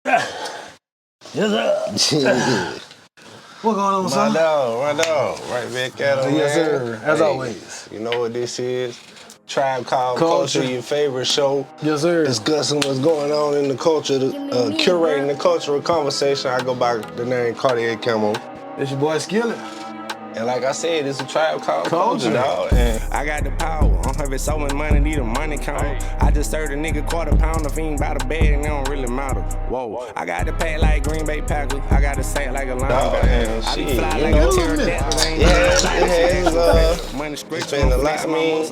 Yes, sir. What's going on, son? My dog, right back at him, Yes, man. sir. As always. You know what this is? Tribe Called Culture. Culture, your favorite show. Yes, sir. Discussing what's going on in the culture, curating the cultural conversation. I go by the name Cartier Camo. It's your boy Skillet. And like I said, it's a Tribe Called Culture, Culture. dog. And I got the power. I'm having so much money, need a money count. I just served a nigga $quarter-pound if he ain't by the bed and it don't really matter. Whoa. I got the pack like Green Bay Packers. I got the sack like a linebacker. I be fly like a pterodactyl. It's been a lot. I mean,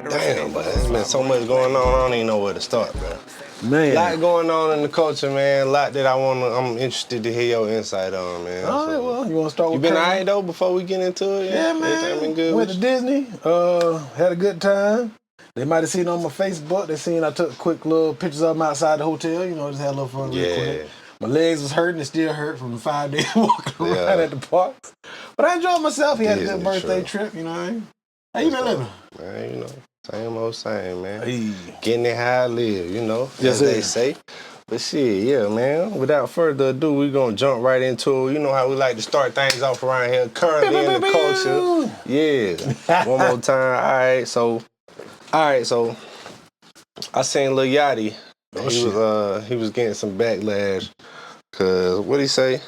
damn, but there's been so much going on. I don't even know where to start, bro. Man. A lot going on in the culture, man. A lot that I'm interested to hear your insight on, man. All right, well, you want to start with You been Curry? alright though before we get into it? Yeah, man. Everything been good Went with to Disney. Had a good time. They might have seen on my Facebook. They seen I took quick little pictures of them outside the hotel. You know, just had a little fun real quick. My legs was hurting. It still hurt from the 5 days walking around at the parks. But I enjoyed myself. He had a good birthday trip, you know what I mean? How you been living? Man, you know, same old same, man. Hey. Getting it how I live, you know, Yes, as they say. But shit, yeah, man. Without further ado, we're going to jump right into it. You know how we like to start things off around here. Currently in the culture. Yeah. One more time. All right, so I seen Lil Yachty. He was getting some backlash. Cause what'd he say?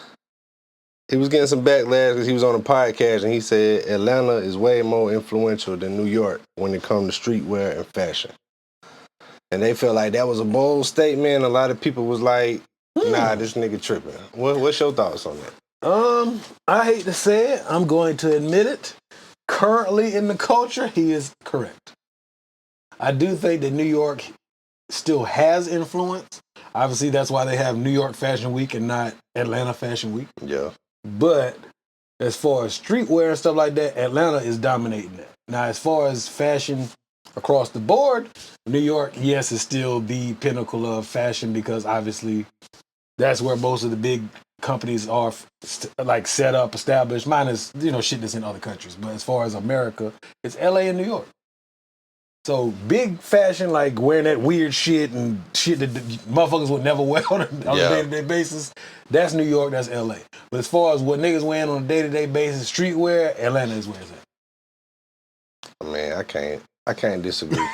He was getting some backlash because he was on a podcast and he said Atlanta is way more influential than New York when it comes to streetwear and fashion. And they felt like that was a bold statement. A lot of people was like, nah, this nigga tripping. What's your thoughts on that? I hate to say it. I'm going to admit it. Currently in the culture, he is correct. I do think that New York still has influence. Obviously, that's why they have New York Fashion Week and not Atlanta Fashion Week. Yeah. But as far as streetwear and stuff like that, Atlanta is dominating that. Now, as far as fashion across the board, New York, yes, is still the pinnacle of fashion because obviously that's where most of the big companies are set up, established, minus, shit that's in other countries. But as far as America, it's LA and New York. So big fashion, like wearing that weird shit and shit that motherfuckers would never wear on a day-to-day basis, that's New York, that's LA. But as far as what niggas wearing on a day-to-day basis, streetwear, Atlanta is where it's at. I mean, I can't disagree,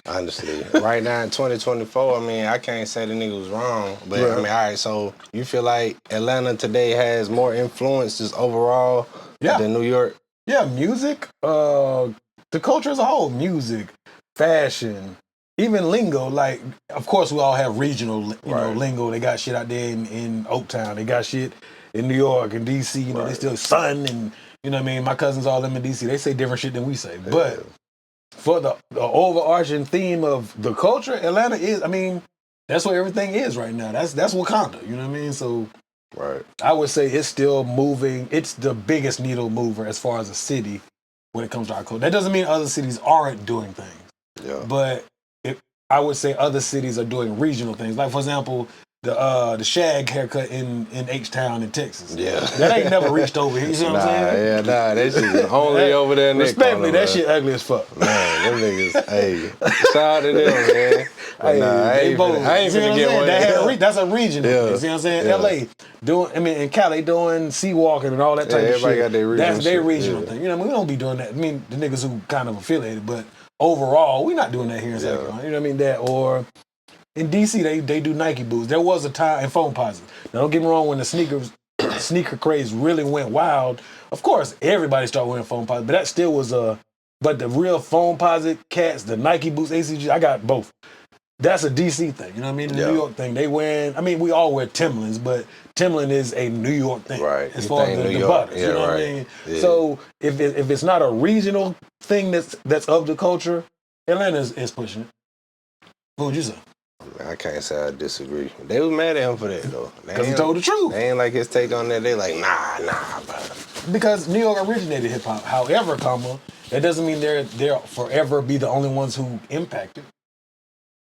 honestly. Right now in 2024, I mean, I can't say the nigga was wrong. But I mean, all right, so you feel like Atlanta today has more influences overall than New York? Yeah, music, the culture as a whole, music, fashion, even lingo. Like, of course, we all have regional, lingo. They got shit out there in Oaktown. They got shit in New York and D.C. You know, they still sun and, you know what I mean? My cousins all them in D.C. They say different shit than we say. Yeah. But for the overarching theme of the culture, Atlanta is, I mean, that's where everything is right now. That's Wakanda, you know what I mean? So I would say it's still moving. It's the biggest needle mover as far as a city when it comes to our culture. That doesn't mean other cities aren't doing things. Yeah. But I would say other cities are doing regional things. Like, for example, the shag haircut in H-Town in Texas. Yeah. That ain't never reached over here. You see what I'm saying? Yeah, that shit is only over there in that Respectfully, that shit ugly as fuck. Man, them niggas, hey, shout out to them, man. Hey, I ain't finna get one. That's a regional. Yeah. You see what I'm saying? LA, in Cali, doing sea walking and all that type of shit. Everybody got their regional That's their regional thing. You know, we don't be doing that. I mean, the niggas who kind of affiliated, but overall, we're not doing that here in South Carolina. You know what I mean? That, or in DC, they do Nike boots. There was a time in phone posits. Now, don't get me wrong, when the sneaker craze really went wild, of course, everybody started wearing phone posits, but that still was but the real phone posit cats, the Nike boots, ACG, I got both. That's a DC thing, you know what I mean? The New York thing, they wearing, I mean, we all wear Timberlands, but Timberland is a New York thing. Right. As far as the butters, you know what I mean? Yeah. So if it's not a regional thing that's of the culture, Atlanta is pushing it. What would you say? I can't say I disagree. They was mad at him for that, though. Because he told the truth. They ain't like his take on that. They like, nah, bro. Because New York originated hip-hop. However, that doesn't mean they'll forever be the only ones who impact it.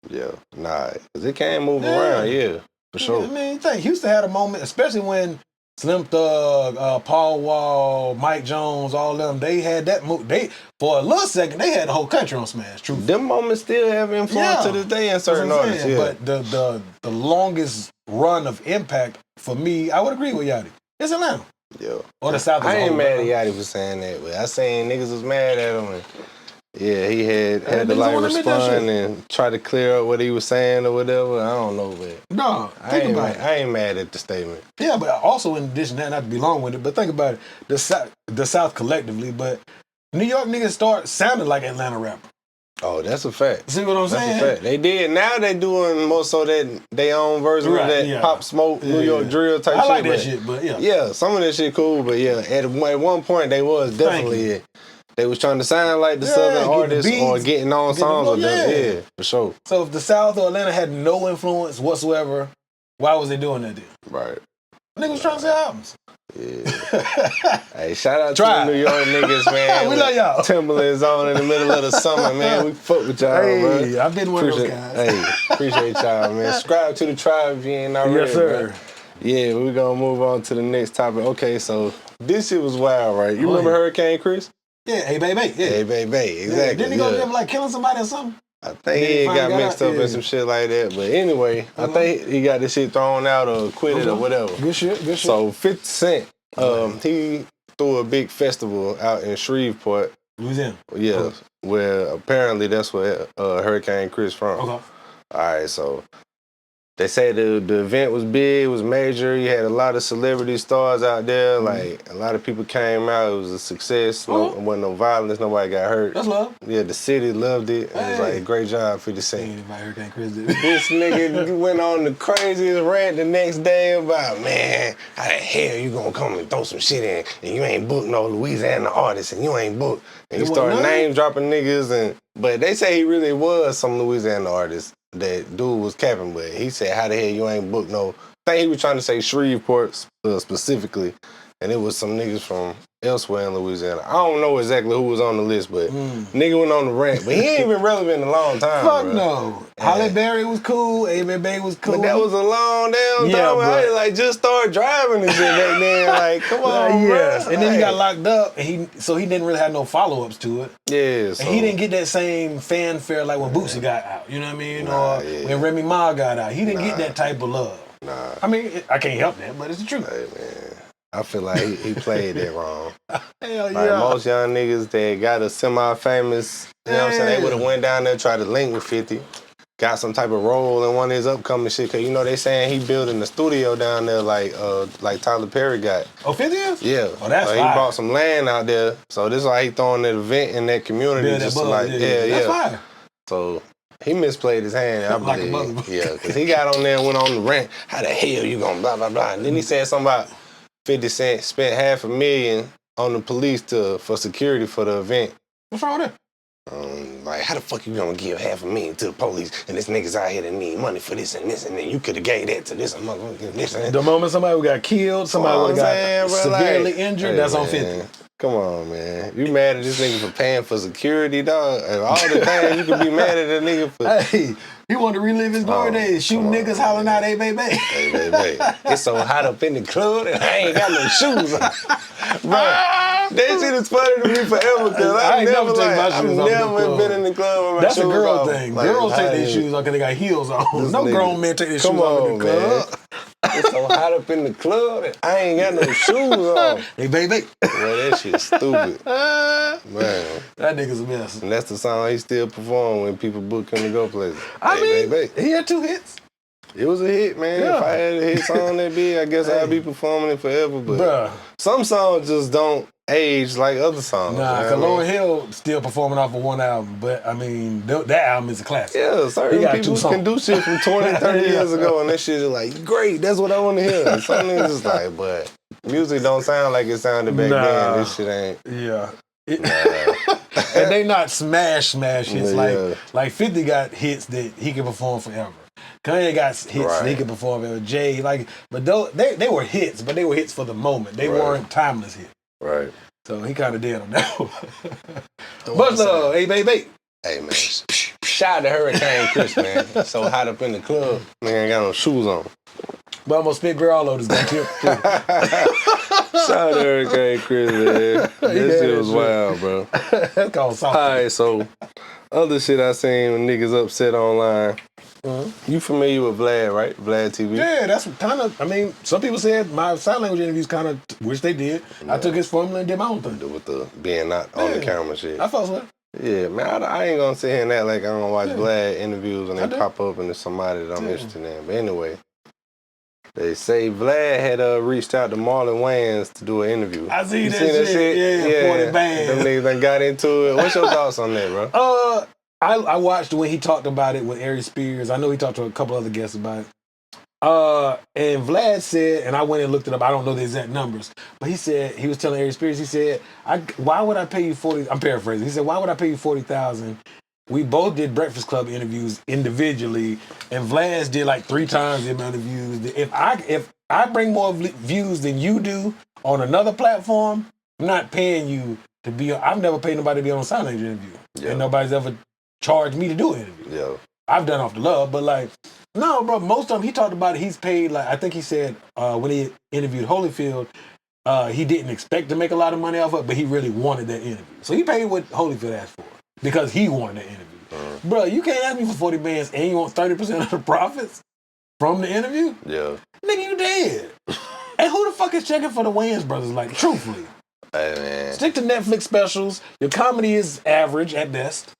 Yeah, nah. Because it can't move around, for sure. I mean, Houston had a moment, especially when Slim Thug, Paul Wall, Mike Jones, all them, they had that move. For a little second, they had the whole country on smash. True. Them moments still have influence to this day in certain artists. Yeah. But the longest run of impact, for me, I would agree with Yachty. It's Atlanta. Yo. Or the South. I ain't mad at Yachty for saying that, but I seen niggas was mad at him. And yeah, he had to like respond and try to clear up what he was saying or whatever. I don't know, but no, I ain't mad at the statement. Yeah, but also in addition to that, not to be long-winded, but think about it, the South collectively, but New York niggas start sounding like Atlanta rappers. Oh, that's a fact. See what I'm saying? That's a fact. They did. Now they doing more so that they own version of that Pop Smoke, New York drill type shit. I like that shit, but yeah. Yeah, some of that shit cool, but yeah, at one point they was definitely, they was trying to sound like the Southern artists or getting on songs with them. Yeah, for sure. So if the South or Atlanta had no influence whatsoever, why was they doing that then? Right. Niggas was trying to sell albums. Yeah. Hey, shout out to the New York niggas, man. We love y'all. Timberlands on in the middle of the summer, man. We fuck with y'all, bro. I've been one of those guys. Hey, appreciate y'all, man. Subscribe to the tribe if you ain't already. Yes, sir. Bro. Yeah, we're gonna move on to the next topic. Okay, so this shit was wild, right? You remember Hurricane Chris? Yeah, Hey Baby. Yeah. Hey Baby, exactly. Didn't he go there like killing somebody or something? I think he got mixed up in some shit like that. But anyway, I think he got this shit thrown out or acquitted or whatever. Good shit. So 50 Cent, he threw a big festival out in Shreveport. Louisiana. Yeah, where apparently that's where Hurricane Chris from. Okay. All right, so they say the event was big, it was major. You had a lot of celebrity stars out there. Like, a lot of people came out. It was a success. There wasn't no violence. Nobody got hurt. That's love. Yeah, the city loved it. It was like, great job, 50 Cent. Hurricane Chris did. This nigga went on the craziest rant the next day about, man, how the hell you gonna come and throw some shit in and you ain't booked no Louisiana artists and you ain't booked. And he started name dropping niggas. But they say he really was some Louisiana artist. That dude was capping, but he said, how the hell you ain't booked no... I think he was trying to say Shreveport specifically, and it was some niggas from elsewhere in Louisiana. I don't know exactly who was on the list, but nigga went on the rant, but he ain't been relevant in a long time. Fuck no. Halle Berry was cool, A-Baby was cool. But that was a long damn time. I like just started driving and shit back then. Like, come on, yes. bro. And then he got locked up, and so he didn't really have no follow-ups to it. Yeah. So. And he didn't get that same fanfare like when Bootsy got out, you know what I mean? Or when Remy Ma got out. He didn't get that type of love. Nah. I mean, I can't help that, but it's the truth. Hey, man. I feel like he played that wrong. Hell like most young niggas that got a semi-famous, you know what I'm saying? They would have went down there and tried to link with 50. Got some type of role in one of his upcoming shit. Cause you know they saying he building a studio down there like Tyler Perry got. Oh, 50 is? Yeah. Oh, that's he bought some land out there. So this is why he throwing that event in that community. Build just that like, That's fire. So he misplayed his hand, I believe. Like yeah, because he got on there and went on the rant. How the hell you gonna blah, blah, blah. And then he said something about 50 Cent spent $500,000 on the police for security for the event. What's wrong with that? Like, how the fuck you gonna give $500,000 to the police and this niggas out here that need money for this and this and then you could have gave that to this and this and that. The moment somebody got killed, somebody got severely injured, that's on 50. Come on, man. You mad at this nigga for paying for security, dog? And all the things you could be mad at a nigga for. Hey, he wanted to relive his glory days, shooting niggas, hollering out, hey, baby. Hey, baby. It's so hot up in the club and I ain't got no shoes on. Bro, that shit is funny to me forever because I've never been in the club with my shoes on. That's a girl thing. Like, girls take their shoes off because they got heels on. No grown men take their shoes off in the club. It's so hot up in the club that I ain't got no shoes on. Hey, baby. Well, that shit's stupid. Man. That nigga's a mess. And that's the song he still perform when people book him to go places. I mean, he had 2 hits. It was a hit, man. Yeah. If I had a hit song that big, I guess I'd be performing it forever. But some songs just don't age like other songs. Nah, because Lauryn Hill still performing off of one album. But, I mean, that album is a classic. Yeah, certain people can do shit from 20, 30 years ago, and that shit is like, great, that's what I want to hear. And some niggas is like, but music don't sound like it sounded back then. This shit ain't. Yeah. And they not smash hits. Like 50 got hits that he can perform forever. Kanye got hits that he can perform forever. Jay, but they were hits, but they were hits for the moment. They weren't timeless hits. Right. So he kind of dead on that one. Much love, hey, baby. Hey, man. Shout out to Hurricane Chris, man. So hot up in the club. Man, ain't got no shoes on. But I'm going to spit beer all over this guy, too. Shout out to Hurricane Chris, man. This shit was wild, bro. That's called soft. All right, so other shit I seen when niggas upset online. You familiar with Vlad, right? Vlad TV? Yeah, that's kind of. I mean, some people said my sign language interviews kind of, which they did. Yeah. I took his formula and did my own thing. With the being not on the camera shit. I felt so. Yeah, man, I ain't gonna sit here and act like I don't watch Vlad interviews and they pop up and it's somebody that I'm interested in. But anyway, they say Vlad had reached out to Marlon Wayans to do an interview. I seen that shit. Yeah, 40 bands. Them niggas done got into it. What's your thoughts on that, bro? I watched when he talked about it with Ari Spears. I know he talked to a couple other guests about it. And Vlad said, and I went and looked it up. I don't know the exact numbers, but he said he was telling Ari Spears. He said, "Why would I pay you 40?" I'm paraphrasing. He said, "Why would I pay you 40,000? We both did Breakfast Club interviews individually, and Vlad did like 3 times the amount of views. If I bring more views than you do on another platform, I'm not paying you to be. I've never paid nobody to be on a sign language interview, and nobody's ever charged me to do an interview. Yeah, I've done off the love, but like." No, bro. Most of them, he talked about it. He's paid, like, I think he said when he interviewed Holyfield, he didn't expect to make a lot of money off of it, but he really wanted that interview. So he paid what Holyfield asked for because he wanted that interview. Bro, you can't ask me for 40 bands and you want 30% of the profits from the interview? Yeah. Nigga, you dead. And who the fuck is checking for the Wayans brothers? Like, truthfully. Hey, man. Stick to Netflix specials. Your comedy is average at best.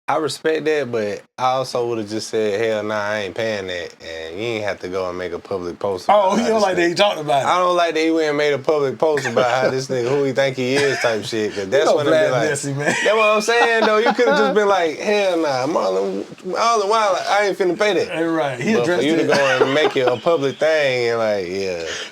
I respect that, but I also would have just said, hell nah, I ain't paying that. And you ain't have to go and make a public post about you don't like that he talked about it? I don't like that he went and made a public post about how this nigga, who he think he is type shit. Cause that's when it be like, messy, man. That's what I'm saying, though. You could have just been like, hell nah, Marlon Wild, I ain't finna pay that. Right. He but addressed for you it. to go and make it a public thing and like,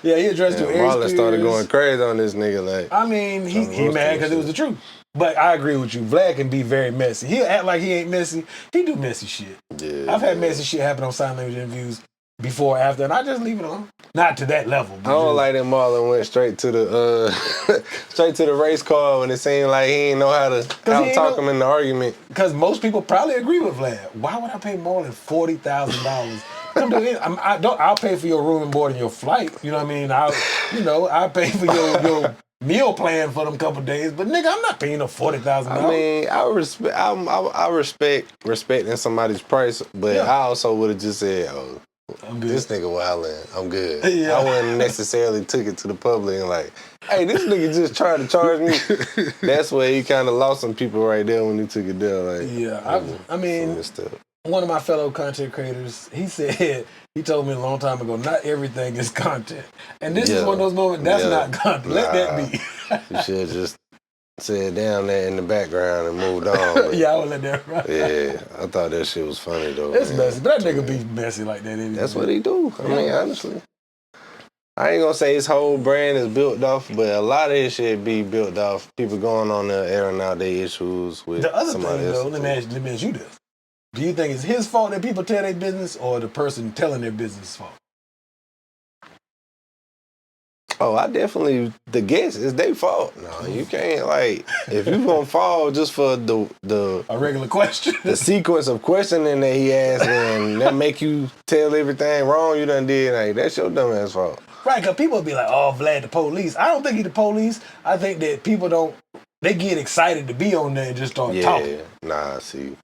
Yeah, he addressed it. Marlon started going crazy on this nigga. Like, I mean, he mad because it was the truth. But I agree with you. Vlad can be very messy. He'll act like he ain't messy. He do messy shit. Yeah, I've had messy shit happen on sign language interviews before, after, and I just leave it on. Not to that level. I don't like that Marlon went straight to the race car when it seemed like he didn't know how to out-talk him in the argument. Because most people probably agree with Vlad. Why would I pay more than $40,000? Come do it. I'll pay for your room and board and your flight. You know what I mean? I'll pay for your meal plan for them couple days, but nigga, I'm not paying no $40,000. I mean, I respect respecting somebody's price, but I also would have just said, "Oh, this nigga wildin', I'm good." Yeah. I wouldn't necessarily took it to the public and like, "Hey, this nigga just tried to charge me." That's where he kind of lost some people right there when he took it down. Like, I mean, one of my fellow content creators, he told me a long time ago, not everything is content. And this is one of those moments, that's not content. Let that be. You should have just said down there in the background and moved on. I would let that ride. Yeah, I thought that shit was funny though. It's messy, but that nigga be messy like that anyway. That's what he do. I mean, honestly. I ain't gonna say his whole brand is built off, but a lot of his shit be built off people going on there airing out their issues with the other somebody thing, else. Though, let me ask you this. Do you think it's his fault that people tell their business or the person telling their business fault? Oh, the guess is their fault. No, you can't, like, if you gonna fall just for a regular question, the sequence of questioning that he asked and that make you tell everything wrong you done did, like, that's your dumb ass fault. Right, because people be like, oh, Vlad the police. I don't think he the police. I think that people they get excited to be on there and just start talking. Nah, see.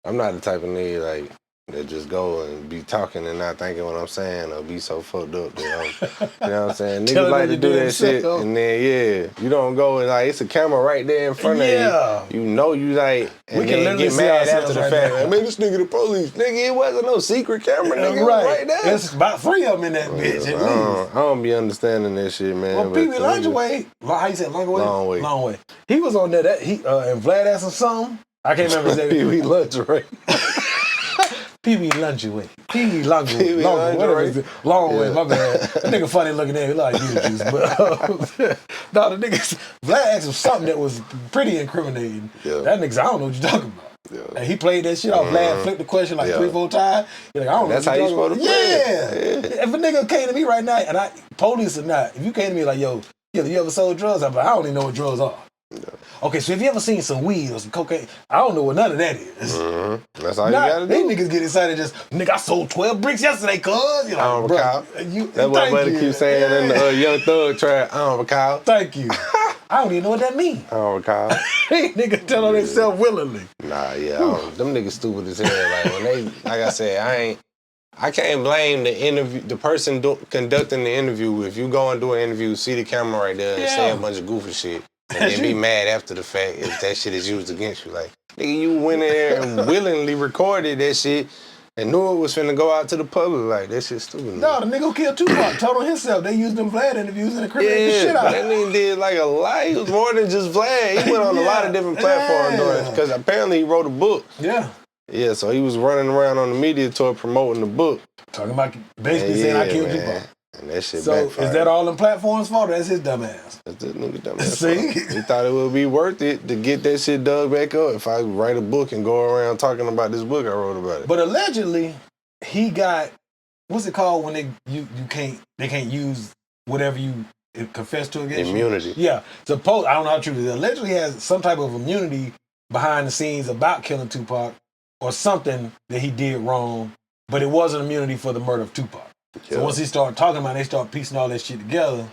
I'm not the type of nigga like that just go and be talking and not thinking what I'm saying or be so fucked up that you know what I'm saying? Niggas like to do that shit and then you don't go and like it's a camera right there in front of you. You know you like and we can then get mad after the right fact. now. I mean, this nigga the police. Nigga, it wasn't no secret camera, nigga. Right there. There's about 3 of them in that bitch. I don't be understanding that shit, man. Well, Pee Wee Longway, how you say Longway? Long way. He was on there. And Vlad asked him something. I can't remember exactly. Pee Wee Longway. Pee Wee Longway. Pee Wee Longway. Long way, my bad. That nigga funny looking at me like Beetlejuice. But no, the niggas, Vlad asked him something that was pretty incriminating. Yeah. That nigga, I don't know what you're talking about. Yeah. And he played that shit off. Vlad flipped the question like 3-4 times. You're like, I don't know. That's how you supposed to play. Yeah. If a nigga came to me right now, and police or not, if you came to me like, yo, you ever sold drugs? I'm like, I don't even know what drugs are. Yeah. Okay, so if you ever seen some weed or some cocaine, I don't know what none of that is. Mm-hmm. That's all you gotta do. These niggas get excited nigga, I sold 12 bricks yesterday, cuz. You're like, I don't recall. That's what buddy keep saying in the Young Thug track. I don't recall. Thank you. I don't even know what that means. I don't recall. Niggas tell on themselves willingly. Nah, yeah, them niggas stupid as hell. Like when they, like I said, I can't blame the person conducting the interview. If you go and do an interview, see the camera right there and say a bunch of goofy shit, and then be mad after the fact if that shit is used against you. Like, nigga, you went in there and willingly recorded that shit and knew it was finna go out to the public. Like, that shit stupid. No, the nigga who killed Tupac told on himself. They used them Vlad interviews and incriminated the shit out. That nigga did like a lot. He was more than just Vlad. He went on a lot of different platforms doing it because apparently he wrote a book. Yeah. Yeah, so he was running around on the media tour promoting the book. Talking about basically saying I killed Tupac. And that shit So backfired. is that all them platforms' fault? Or that's his dumb ass. That's this nigga dumb ass. See? He thought it would be worth it to get that shit dug back up if I write a book and go around talking about this book I wrote about it. But allegedly, he got what's it called when they can't use whatever you confess to against Immunity. you? Yeah. I don't know how true it is. Allegedly has some type of immunity behind the scenes about killing Tupac or something that he did wrong, but it wasn't immunity for the murder of Tupac. So once he started talking about it, they start piecing all that shit together.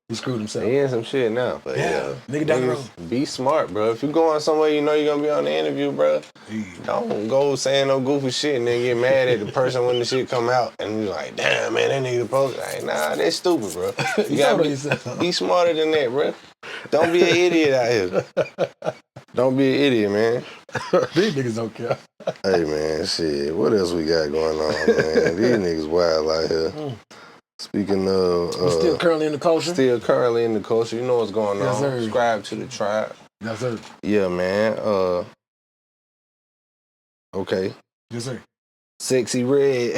He screwed himself. He in some shit now. But Nigga down the road. Be smart, bro. If you going somewhere you know you're gonna be on the interview, bro, don't go saying no goofy shit and then get mad at the person when the shit come out and you're like, damn, man, that nigga supposed to. Like, nah, that's stupid, bro. You gotta be smarter than that, bro. Don't be an idiot out here. Don't be an idiot, man. These niggas don't care. Hey, man, shit. What else we got going on, man? These niggas wild out here. Speaking of... you still currently in the culture? Still currently in the culture. You know what's going on. Sir. Subscribe to the tribe. Yes, sir. Yeah, man. Okay. Yes, sir. Sexy Red.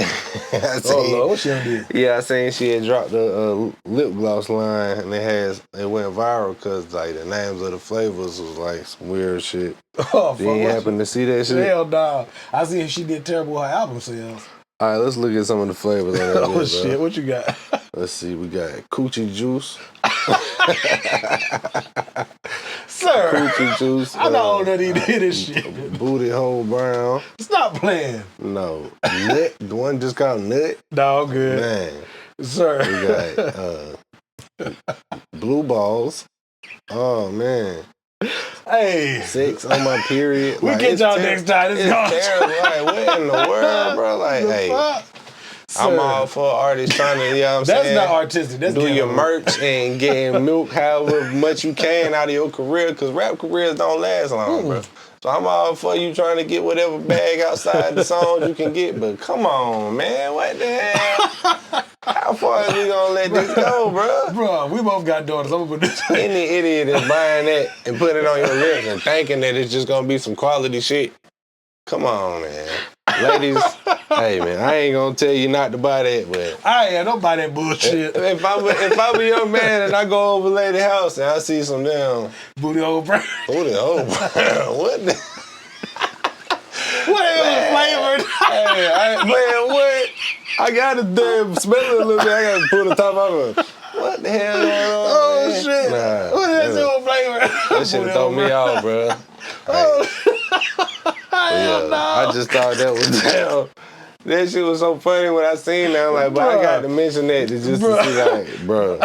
Lord, what she done did? Yeah, I seen she had dropped the lip gloss line, and it went viral because like the names of the flavors was like some weird shit. Oh, You ain't happen to see that shit? Hell no. I see if she did terrible with her album sales. All right, let's look at some of the flavors on that Oh, lip, shit. bro. What you got? Let's see. We got coochie juice. Sir. Coochie juice. I know all that he did this shit. Booty hole brown. Stop playing. No. Nut. The one just called Nut. No, good. Man. Sir. We got blue balls. Oh, man. Hey. Sex on my period. We get y'all next time. It's terrible. Like, what in the world, bro? Like, hey, I'm all for artists trying to, you know what I'm saying? That's not artistic. That's do your ghetto. merch and getting milk however much you can out of your career, because rap careers don't last long, bro. So I'm all for you trying to get whatever bag outside the songs you can get, but come on, man, what the hell? How far is we gonna let this go, bro? Bro, we both got daughters. I'm gonna put this. Any idiot is buying that and putting it on your lips and thinking that it's just gonna be some quality shit. Come on, man. Ladies, hey, man, I ain't gonna tell you not to buy that, but Don't buy that bullshit. if I'm a young man and I go over lady house and I see some damn Booty hole brown. booty hole brown, what the? Whatever flavored. Hey, man, what? I gotta damn smell it a little bit. I gotta pull the top off of it. What the hell going on? Oh, man? shit. Nah, What is that flavor? that shit throw me off, bro. Hell no. I just thought that was damn. That shit was so funny when I seen that. I'm like, but I got to mention that to just to see, like, bro.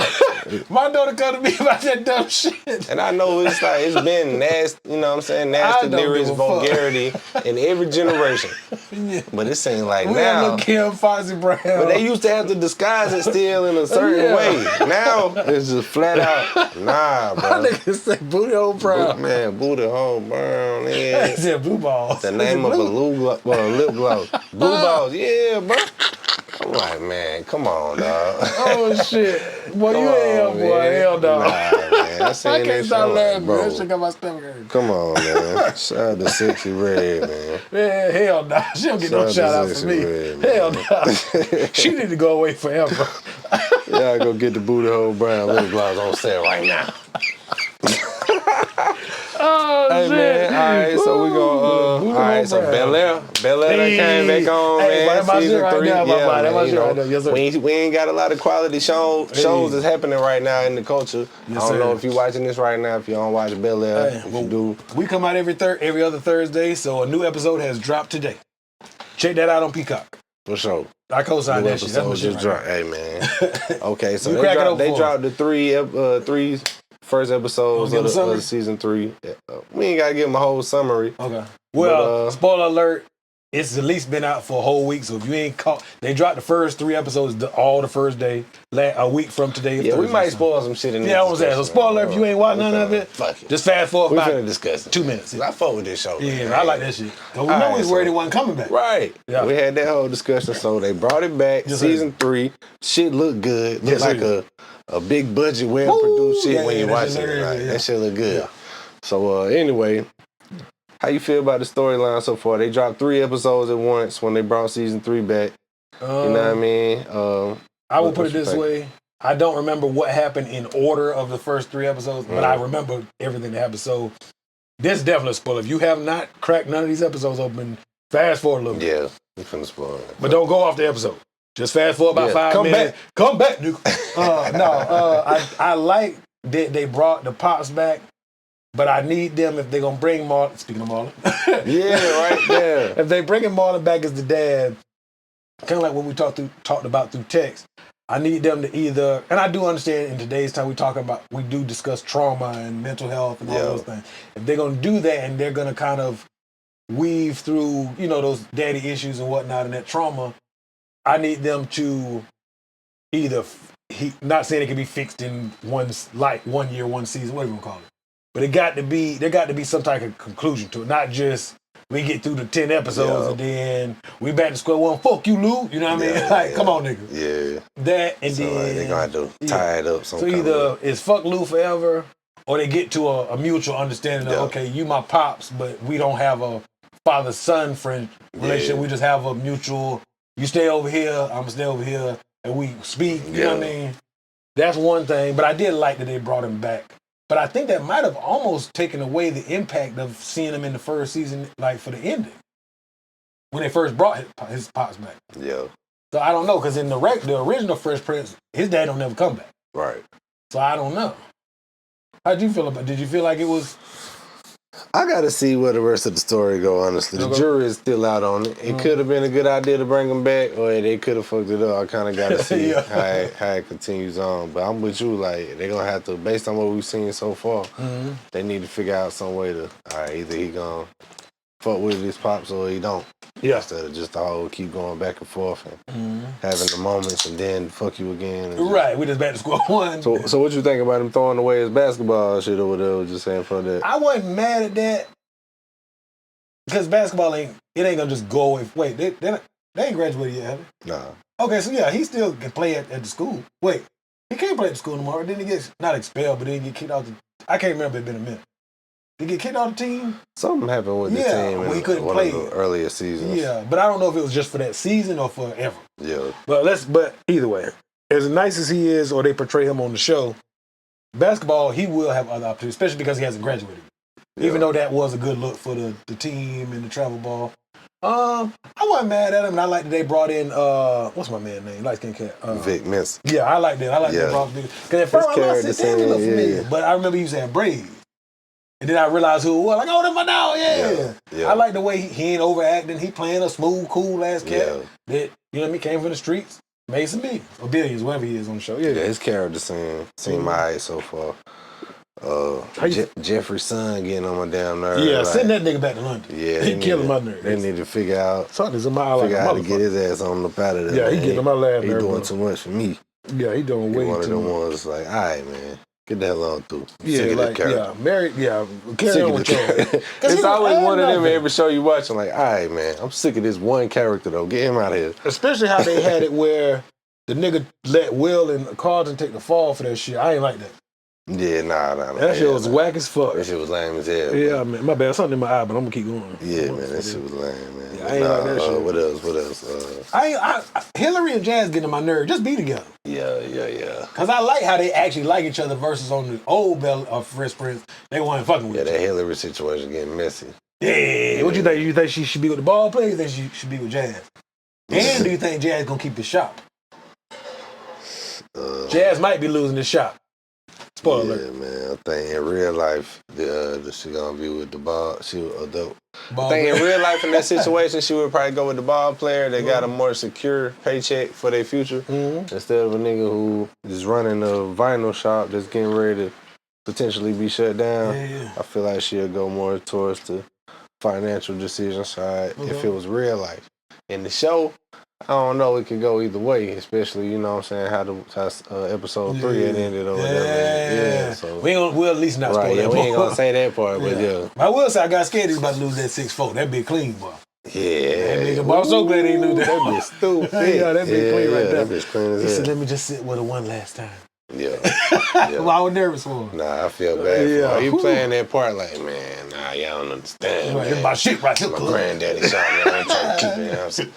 My daughter come to me about that dumb shit. And I know it's like it's been nasty, you know what I'm saying, nasty lyrics, vulgarity in every generation. Yeah. But it seems like We had now. little Kim Foxy Brown. But they used to have to disguise it still in a certain way. Now it's just flat out, nah, My bro. nigga say booty hole brown. Man, booty hole brown, They yeah. said blue balls. The name of a lip gloss. Blue balls, yeah, bro. I'm like, man, come on, dog. Oh shit. Boy, Come you hell, on, boy. man. Hell no. Nah, man. I I seen can't that stop shit, laughing, bro. man. That shit got my stomach hurt. Come on, man. Shout out to Sexy Red, man. Man, hell no. She don't get no Shout out shout to out from me. Sexy Red, man. Hell no. She need to go away forever. Y'all go get the booty hole brown lip gloss on sale right now. Oh, Hey, shit. man. All right, so we go. All right, so Bel Air done came back on, Hey, man. that's my shit Season right 3. now, my boy. That's man, my you shit right know, now. Yes, sir. we ain't got a lot of quality shows that's happening right now in the culture. Yes, I don't sir. know if you're watching this right now, if you don't watch Bel Air. Hey, If well, you do, we come out every other Thursday, so a new episode has dropped today. Check that out on Peacock. for sure. I co-signed New that shit. That's my episode shit just right dropped. Hey, man. Okay, so You they crack it dropped, open they for dropped the three first episodes Give of them a the season 3. We ain't gotta give them a whole summary. Okay. Well, But, spoiler alert. It's at least been out for a whole week, so if you ain't caught, they dropped the first 3 episodes all the first day, a week from today. Yeah, Thursday, we might so. spoil some shit in this. Yeah, I was saying. So spoiler if you ain't watched none of it, fuck it. just fast forward We about finna discuss it. 2 minutes. I fuck with this show. Yeah, man. I like that shit. Cause we know Alright, he's worried so- he wasn't coming back. Right. Yeah. We had that whole discussion, so they brought it back. Yes, season 3. Shit looked good. Looked Yes, like sir. a big budget, well produced shit Yeah, when you that watch shit it. look Like, good, yeah. That shit look good. Yeah. So anyway, how you feel about the storyline so far? They dropped 3 episodes at once when they brought season 3 back. You know what I mean? I will put what it you this think? way. I don't remember what happened in order of the first 3 episodes, but I remember everything that happened. So this is definitely a spoiler. If you have not cracked none of these episodes open, fast forward a little bit. Yeah, we finna spoil it. But don't go off the episode. Just fast forward about Yeah, 5 come minutes. back. Come back, nigga. I like that they brought the Pops back, but I need them if they're going to bring Marlon. Speaking of Marlon. Yeah, right there. If they bringing Marlon back as the dad, kind of like what we talked about through text, I need them to either, and I do understand in today's time we do discuss trauma and mental health and all Yeah. those things. If they're going to do that and they're going to kind of weave through, those daddy issues and whatnot and that trauma, I need them to either, not saying it can be fixed in 1 year, 1 season, whatever you call it, but there got to be some type of conclusion to it, not just we get through the 10 episodes Yeah. and then we back to square one. Fuck you, Lou. You know what I mean? Yeah, Like, yeah. come on, nigga. Yeah. That and So then like, they're gonna have to tie it up some so kind either of way. it's fuck Lou forever, or they get to a mutual understanding of Yeah. okay, you my pops, but we don't have a father-son friend relationship. Yeah. We just have a mutual. You stay over here, I'm gonna stay over here, and we speak. You know what I Yeah. mean? That's one thing. But I did like that they brought him back. But I think that might have almost taken away the impact of seeing him in the first season, like for the ending, when they first brought his pops back. Yeah. So I don't know, because in the original Fresh Prince, his dad don't never come back. Right. So I don't know. How'd you feel about it? Did you feel like it was... I gotta see where the rest of the story go, honestly. The Okay. jury is still out on it. It could have been a good idea to bring him back, or they could have fucked it up. I kind of gotta see Yeah. how it continues on. But I'm with you, like, they're gonna have to, based on what we've seen so far, they need to figure out some way to, all right, either he gonna fuck with his pops or he don't. Yeah. Instead of just the whole keep going back and forth and having the moments and then fuck you again. And just- Right, we just back to square one. So what you think about him throwing away his basketball shit or whatever? Just saying for that. I wasn't mad at that, because basketball ain't gonna just go away. Wait, they ain't graduated yet, have they? Nah. Okay, so yeah, he still can play at the school. Wait, he can't play at the school anymore. Didn't he get, not expelled, but didn't he get kicked out the... I can't remember, it's been a minute. Did he get kicked out of the team? Something happened with the Yeah, team well, he in couldn't one play. of the earlier seasons. Yeah, but I don't know if it was just for that season or forever. Yeah. But either way, as nice as he is, or they portray him on the show, basketball, he will have other opportunities, especially because he hasn't graduated. Even though that was a good look for the team and the travel ball. I wasn't mad at him, and I like that they brought in what's my man's name? Light skin cat. Vic Mensa. Yeah, I like that. I like that they brought Vic. Because at first I character said, damn, he look saying, familiar. yeah. But I remember he used to have braids. And then I realized who it was. Like, oh, that's my dog, yeah. Yeah. I like the way he ain't overacting. He playing a smooth, cool ass cat. Yeah. That, you know what I mean, came from the streets, made some millions. Or billions, whatever he is on the show. Yeah, his character seem alright so far. Jeffrey's son getting on my damn nerves. Yeah, like, send that nigga back to London. Yeah, he killing my nerves. They need to figure out Something's in my eye like a how to get motherfucker. his ass on up out of there. Yeah, he man. getting on my last He nerve, doing bro. too much for me. Yeah, he doing He way one of too them much. ones like, all right, man, get the hell on through. Yeah, Sick of like, this character. married, carry Sick on of with this your... character. 'Cause It's he always don't one of add them nothing. every show you watching. Like, all right, man, I'm sick of this one character though. Get him out of here. Especially how they had it where the nigga let Will and Carlton take the fall for that shit. I ain't like that. Yeah, nah. That shit was whack as fuck. That shit was lame as hell. Yeah, man. My bad. Something in my eye, but I'm gonna keep going. Yeah, man, that shit was lame, man. Yeah, I ain't like that shit. What else? Hillary and Jazz getting on my nerve. Just be together. Yeah. Cause I like how they actually like each other versus on the old Bell of Fresh Prince. They weren't fucking with Yeah, each that other. Hillary situation getting messy. Yeah. What you think? You think she should be with the ball player? You think she should be with Jazz? And do you think Jazz gonna keep the shop? Jazz might be losing the shop. Spoiler Yeah, alert. man. I think in real life, she gonna be with the ball. I Ball think in player. real life, in that situation, she would probably go with the ball player. They got a more secure paycheck for their future instead of a nigga who is running a vinyl shop that's getting ready to potentially be shut down. Yeah. I feel like she'll go more towards the financial decision side if it was real life. In the show, I don't know. It could go either way, especially, you know what I'm saying, how episode 3 it ended or whatever. Yeah, so. We'll at least not spoil that we ain't part. gonna say that part, but yeah. I will say I got scared he was about to lose that 6-4. That'd be clean, boy. Yeah. I'm so glad he knew that. That'd be stupid. Yeah, that'd be clean right there. That'd be clean as He hell. said, let me just sit with her one last time. Yeah. Well, I was nervous for him. Nah, I feel bad for him. You playing that part like, man, nah, y'all don't understand. Right, it's my shit right here. My granddaddy shot me. I'm trying to keep it.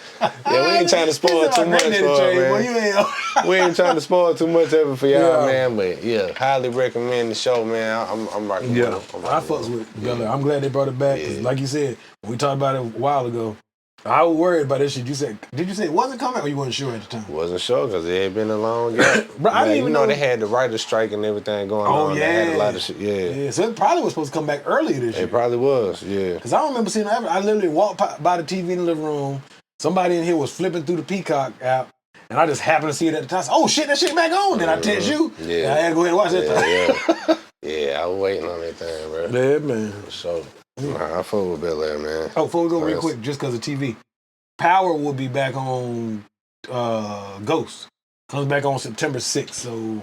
Yeah, we ain't trying to spoil too much for it, man. We ain't trying to spoil too much of it for y'all, man. But yeah, highly recommend the show, man. I'm rocking with it. I fucks with Bel Air. I'm glad they brought it back. 'Cause like you said, when we talked about it a while ago, I was worried about this shit. Did you say it wasn't coming or you wasn't sure at the time? Wasn't sure because it had been a long gap. Bro, I didn't even know they had the writer's strike and everything going on. Yeah. They had a lot of shit. Yeah, so it probably was supposed to come back earlier this year. It probably was, yeah. Because I don't remember seeing it ever. I literally walked by the TV in the living room. Somebody in here was flipping through the Peacock app. And I just happened to see it at the time. I said, oh shit, that shit back on. Then I text you. Yeah. And I had to go ahead and watch that. Yeah, I was waiting on that thing, bro. Yeah, man. So, I fuck with Bel Air, man. Oh, before we go real quick, just because of TV. Power will be back on Ghost. Comes back on September 6th. So,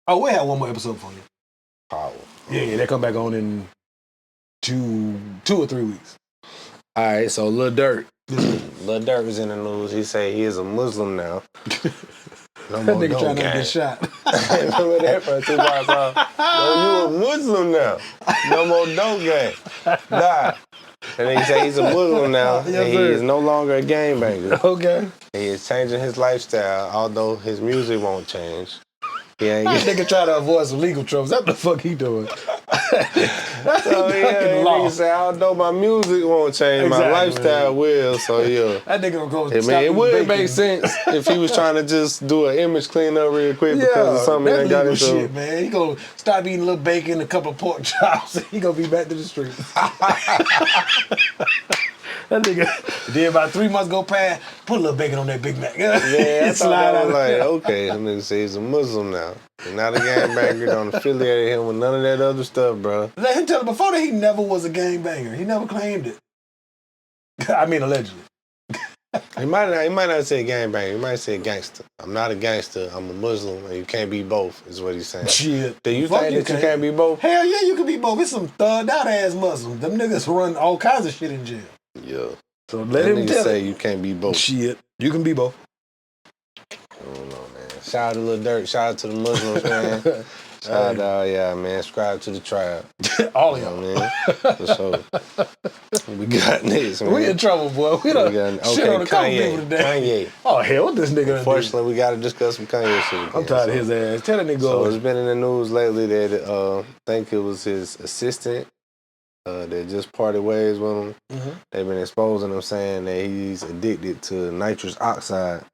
we'll have one more episode for you. Power. Yeah, they come back on in two or 3 weeks. All right, so Lil Durk. Lil Durk was in the news. He said he is a Muslim now. No That more nigga dope trying to gang. get shot. Remember that from 2 bars off? Yo, you a Muslim now. No more dope gang. Nah. And then he said he's a Muslim now. Yes, and he sir. is no longer a gangbanger. Okay. He is changing his lifestyle, although his music won't change. He ain't That nigga try to avoid some legal troubles. What the fuck he doing? So yeah, nigga say, although my music won't change, my Exactly, lifestyle man. will. So yeah. That nigga gonna I mean, it would make sense if he was trying to just do an image cleanup real quick because of something that that got legal into. shit, man. He gonna stop eating a little bacon, a couple of pork chops, and he gonna be back to the street. That nigga did about 3 months go past, put a little bacon on that Big Mac. Yeah, I thought Slide that out was of like, there. okay, that nigga say he's a Muslim now. He's not a gangbanger, don't affiliate him with none of that other stuff, bro. Let him tell him before that he never was a gangbanger. He never claimed it. I mean, allegedly. He might not say gangbanger, he might say gangster. I'm not a gangster, I'm a Muslim, and you can't be both, is what he's saying. Shit. Do you Fuck think that you can't be both? Hell yeah, you can be both. It's some thugged out ass Muslims. Them niggas run all kinds of shit in jail. Yeah. So let That him nigga tell say it. you can't be both. Shit. You can be both. I don't know, man. Shout out to Lil Durk. Shout out to the Muslims, man. Shout out, yeah, man. Subscribe to the tribe. All of You y'all. know what I mean? For sure. We got next, man. We in trouble, boy. We done shit on a couple people today. Kanye. Oh, hell, what this nigga done did? Unfortunately, we got to discuss some Kanye shit again. I'm tired of his ass. Tell that nigga So go. it's been in the news lately that I think it was his assistant that just parted ways with him. Mm-hmm. They've been exposing him, saying that he's addicted to nitrous oxide,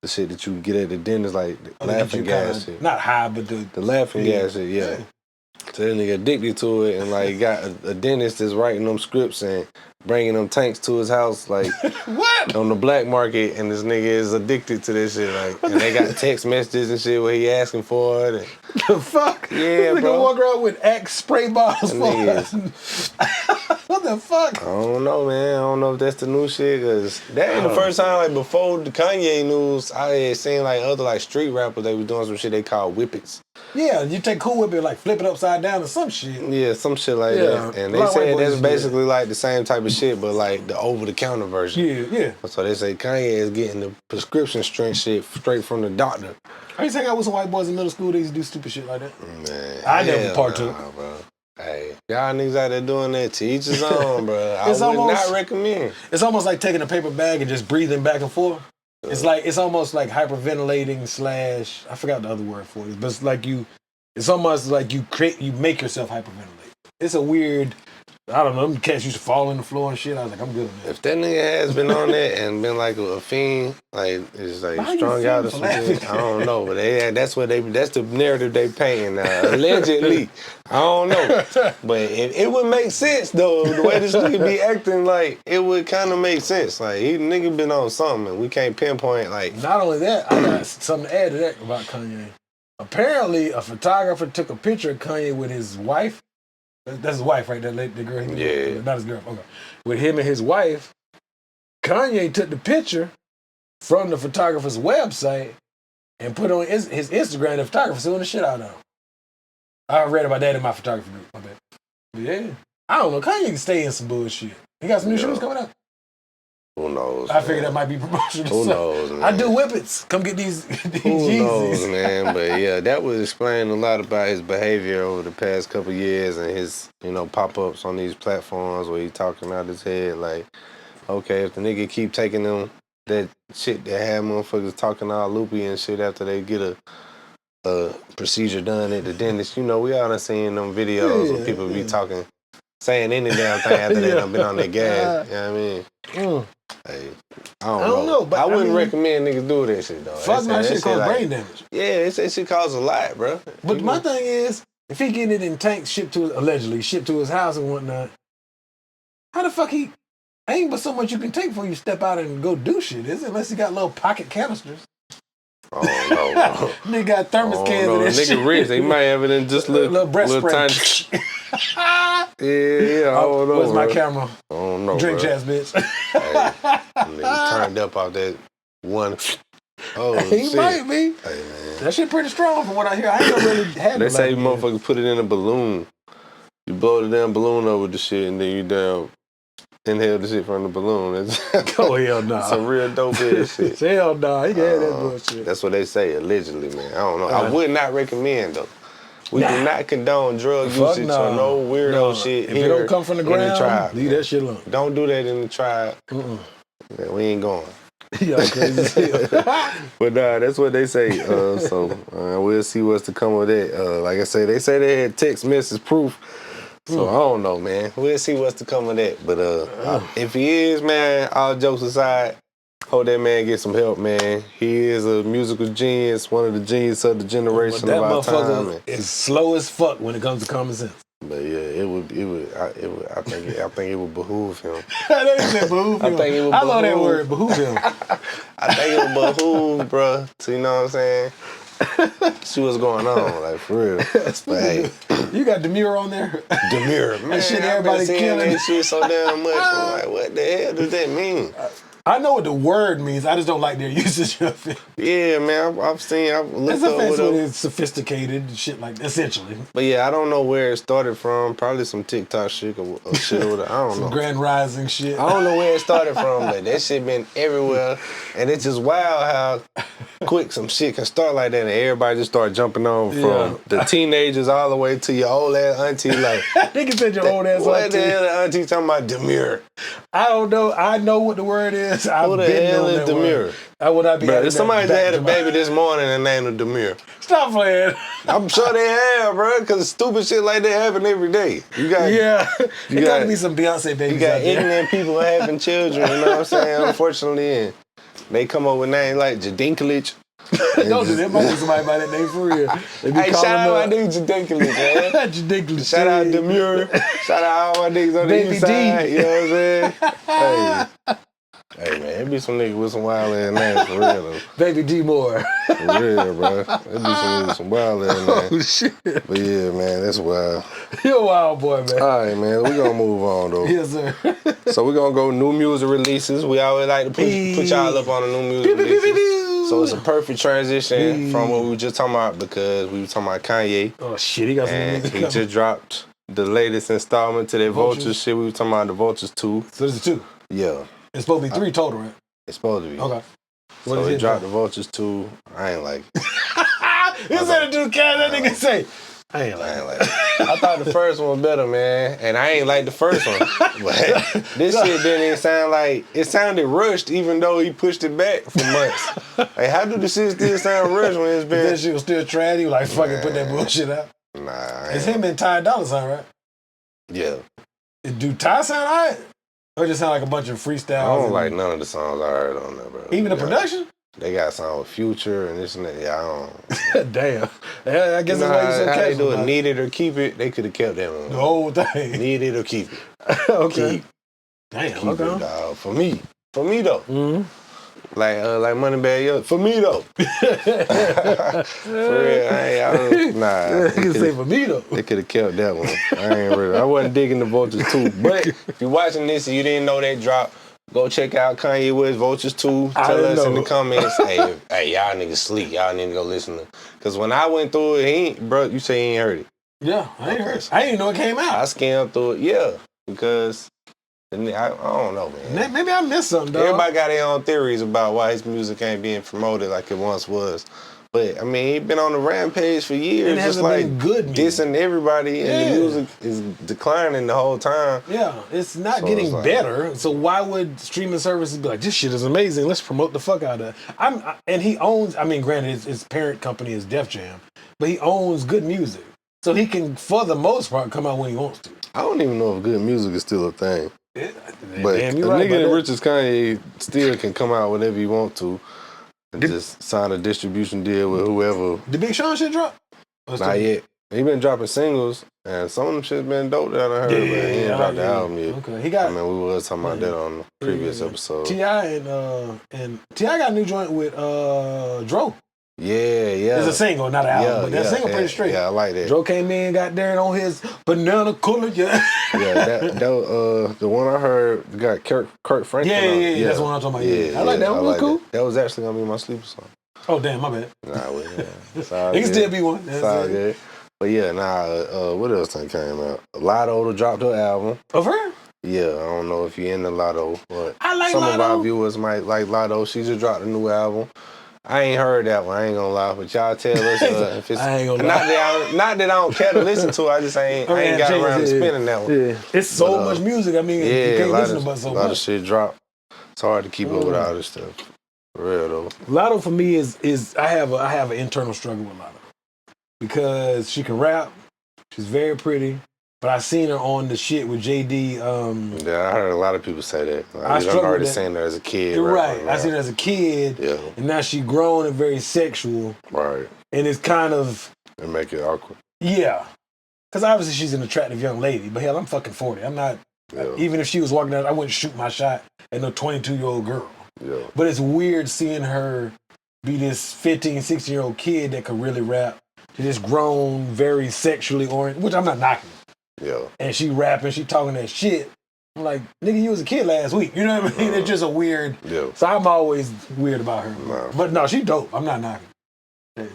the shit that you get at the dentist, like the laughing gas shit. Not high, but The laughing gas shit, yeah. So that nigga addicted to it, and like got a dentist that's writing them scripts and bringing them tanks to his house, like what? on the black market, and this nigga is addicted to this shit, like, and they got text messages and shit where he asking for it. And, The fuck? Yeah, this nigga bro. walk around with Axe spray bottles. That nigga What the fuck? I don't know, man. I don't know if that's the new shit, cause that ain't the first time. Like before the Kanye news, I had seen like other like street rappers. They was doing some shit they call whippets. Yeah, you take Cool Whip and like flip it upside down or some shit. Yeah, some shit like Yeah, that. And a they lot of white said boys that's do that. basically like the same type of shit, but like the over the counter version. Yeah, yeah. So they say Kanye is getting the prescription strength shit straight from the doctor. I used to hang out with some white boys in middle school. They used to do stupid shit like that. Man, I never hell partook. nah, bro. Hey, y'all niggas out there doing that to each his own, bro. I It's would almost- not recommend. It's almost like taking a paper bag and just breathing back and forth. It's almost like hyperventilating / I forgot the other word for it, but it's almost like you make yourself hyperventilate. It's a weird, I don't know, them cats used to fall on the floor and shit. I was like, I'm good on that. If that nigga has been on that and been like a fiend, like it's like Why you strung out or fiend for something, I don't know. But that's the narrative they painting now. Allegedly. I don't know. But it would make sense though, the way this nigga be acting, like it would kinda make sense. Like he nigga been on something and we can't pinpoint like Not only that, I got something to add to that about Kanye. apparently a photographer took a picture of Kanye with his wife. That's his wife, right? The girl. Yeah. Not his girl. Okay. With him and his wife. Kanye took the picture from the photographer's website and put on his Instagram. The photographer suing the shit out of him. I read about that in my photography group. My bad. But yeah. I don't know. Kanye can stay in some bullshit. He got some new shoes coming up. Who knows? I figured that might be promotional. Who knows, man? I do whippets. Come get these Who Yeezys. knows, man? But yeah, that would explain a lot about his behavior over the past couple of years and his, pop-ups on these platforms where he talking out his head like, okay, if the nigga keep taking them that shit that have motherfuckers talking all loopy and shit after they get a procedure done at the dentist, we all done seen them videos where people be talking, saying any damn thing after they done been on their gas. You know what I mean? Hey, I don't know. But I wouldn't recommend niggas do that shit, though. Fuck my shit cause brain damage. Yeah, it shit cause a lot, bro. But my thing is, if he getting it in tanks allegedly shipped to his house and whatnot, how the fuck he ain't but so much you can take before you step out and go do shit, is it? Unless he got little pocket canisters. I don't know, bro. Nigga got thermos cans of that shit. Nigga rich. He might have it in just little breast spray. Tiny. Yeah, I don't know. Where's my camera? I don't know, Drink bro. jazz, bitch. Hey, nigga turned up off that one. Oh, he shit. might be. Hey, man. That shit pretty strong from what I hear. I ain't never really had They it say like motherfuckers put it in a balloon. You blow the damn balloon over the shit and then you down inhale the shit from the balloon. Oh, hell no. Some real dope ass shit. Hell no. He can have that bullshit. That's what they say, allegedly, man. I don't know. I would not recommend, though. We do not condone drug usage or no weirdo shit if here it don't come from the ground, in the tribe. leave that shit alone. Don't do that in the tribe. Man, we ain't going. Y'all crazy as hell. But that's what they say. So we'll see what's to come of that. Like I say, they had text message proof. So I don't know, man. We'll see what's to come of that. But if he is, man, all jokes aside, hope that man get some help, man. He is a musical genius, one of the geniuses of the generation of our time. That motherfucker is slow as fuck when it comes to common sense. But yeah, it would. I think it would behoove him. They said behoove him. I think it would. I love that word, behoove him. I think it would behoove, bro. So you know what I'm saying? See what's going on, like for real. But hey, you got Demure on there. Demure, man. That shit everybody killing. That shit so damn much. I'm like, what the hell does that mean? I know what the word means. I just don't like their usage of it. Yeah, man. I've looked it's up offensive when it's sophisticated and shit like that, essentially. But yeah, I don't know where it started from. Probably some TikTok shit or shit or whatever. I don't know. Grand Rising shit. I don't know where it started from, but that shit been everywhere. And it's just wild how quick some shit can start like that and everybody just start jumping on from the teenagers all the way to your old ass auntie. Like, nigga said your old ass auntie. What the hell the auntie talking about Demure? I don't know. I know what the word is. Who the hell is Demure? I would not be. Bro, somebody just had a baby this morning and named him Demure. Stop playing. I'm sure they have, bro, because stupid shit like that happen every day. You got it gotta be some Beyonce babies. You got out there. ignorant people having children. You know what I'm saying? Unfortunately, and they come up with names like Jadinkalich. Don't do that. Might be somebody by that name for real. Hey, shout out my nigga Jadinkalich, man. Jadinkalich. Shout out Demure. Shout out all my niggas on the east side. You know what I'm saying? Hey, man, it be some niggas with some wild ass names for real, though. Baby D Moore. For real, bro. It be some niggas with some wild ass names. Oh, shit. But yeah, man, that's wild. You're a wild boy, man. All right, man, we gonna move on, though. Yes, sir. So we gonna go new music releases. We always like to put y'all up on the new music releases. So it's a perfect transition from what we were just talking about because we were talking about Kanye. Oh, shit, he got some and music he coming. just dropped the latest installment to that Vultures shit. We were talking about the Vultures 2. So this is 2? Yeah. It's supposed to be 3 total, right? It's supposed to be. Okay. What So is he it dropped the Vultures 2. I ain't like it. He said a dude can that nigga say. I ain't like it. I thought the first one was better, man. And I ain't like the first one. But this shit didn't even sound like, it sounded rushed even though he pushed it back for months. Like, how do the shit still sound rushed when it's been... That shit was still trash. He was like, fucking put that bullshit out. Nah. It's him and Ty Dolla $ign, right? Yeah. Do Ty sound alright? Or just sound like a bunch of freestyles? I don't like none of the songs I heard on there, bro. Even the production? They got songs with Future and this and that. Yeah, I don't... Damn. Yeah, I guess you know that's why you so how they casual do it. about Need it or keep it. They could have kept that one. the whole thing. Need it or keep it. Okay. Keep. Damn, Keep okay. it, dog. For me, though. Mm-hmm. Like Moneybagg Yo. For me though. For real, nah. You can say for me though. They could have kept that one. I wasn't digging the Vultures 2. But if you're watching this and you didn't know that drop, go check out Kanye West Vultures 2. Tell us in the comments, hey, y'all niggas sleep. Y'all need to go listen to. Because when I went through it, bro, you say he ain't heard it. Yeah, I ain't heard it. I didn't even know it came out. I scanned through it, yeah. Because I don't know, man. Maybe I missed something, dog. Everybody got their own theories about why his music ain't being promoted like it once was. But I mean, he been on the rampage for years, just like good dissing everybody, and the music is declining the whole time. Yeah, it's not getting better. So why would streaming services be like, this shit is amazing? Let's promote the fuck out of it. And he owns. I mean, granted, his parent company is Def Jam, but he owns good music, so he can, for the most part, come out when he wants to. I don't even know if good music is still a thing. But damn, a you're right nigga as rich as Kanye still can come out whenever he want to. And just sign a distribution deal with whoever. Did Big Sean shit drop? Not yet. He been dropping singles, and some of them shit's been dope that I heard, but he ain't dropped the album yet. Okay, he got. I mean, we was talking about that on the previous episode. T.I. and T.I. got a new joint with Dro. Yeah. It's a single, not an album, but that single pretty straight. Yeah, I like that. Dro came in, got there on his banana cooler. Yeah, that the one I heard got Kirk Franklin. Yeah, that's the one I'm talking about. Yeah, I like that one. It was cool. That was actually gonna be my sleeper song. Oh damn, my bad. Nah, it can still be one. It's all good. But yeah, what else came out? Lotto dropped her album. Of her? Yeah, I don't know if you're into Lotto, but I like some Lotto. of our viewers might like Lotto. She just dropped a new album. I ain't heard that one. I ain't gonna lie, but y'all tell us if it's I ain't gonna lie. Not that I don't care to listen to. I just ain't got around to spinning that one. Yeah. It's so much music. I mean, you can't listen to but so much. A lot of shit dropped. It's hard to keep up with all this stuff. For real though. Lotto for me is I have an internal struggle with Lotto because she can rap. She's very pretty. But I seen her on the shit with JD. Yeah, I heard a lot of people say that. Like, I already seen her as a kid. You're right. I seen her as a kid. Yeah. And now she grown and very sexual. Right. And it's kind of... It make it awkward. Yeah. Because obviously she's an attractive young lady. But hell, I'm fucking 40. I'm not... Yeah. Even if she was walking out, I wouldn't shoot my shot at no 22-year-old girl. Yeah. But it's weird seeing her be this 15, 16-year-old kid that could really rap to this grown, very sexually oriented, which I'm not knocking. Yeah. And she rapping, she talking that shit. I'm like, nigga, you was a kid last week. You know what I mean? It's just a weird. Yeah. So I'm always weird about her. Nah. But no, she dope. I'm not knocking. Yeah.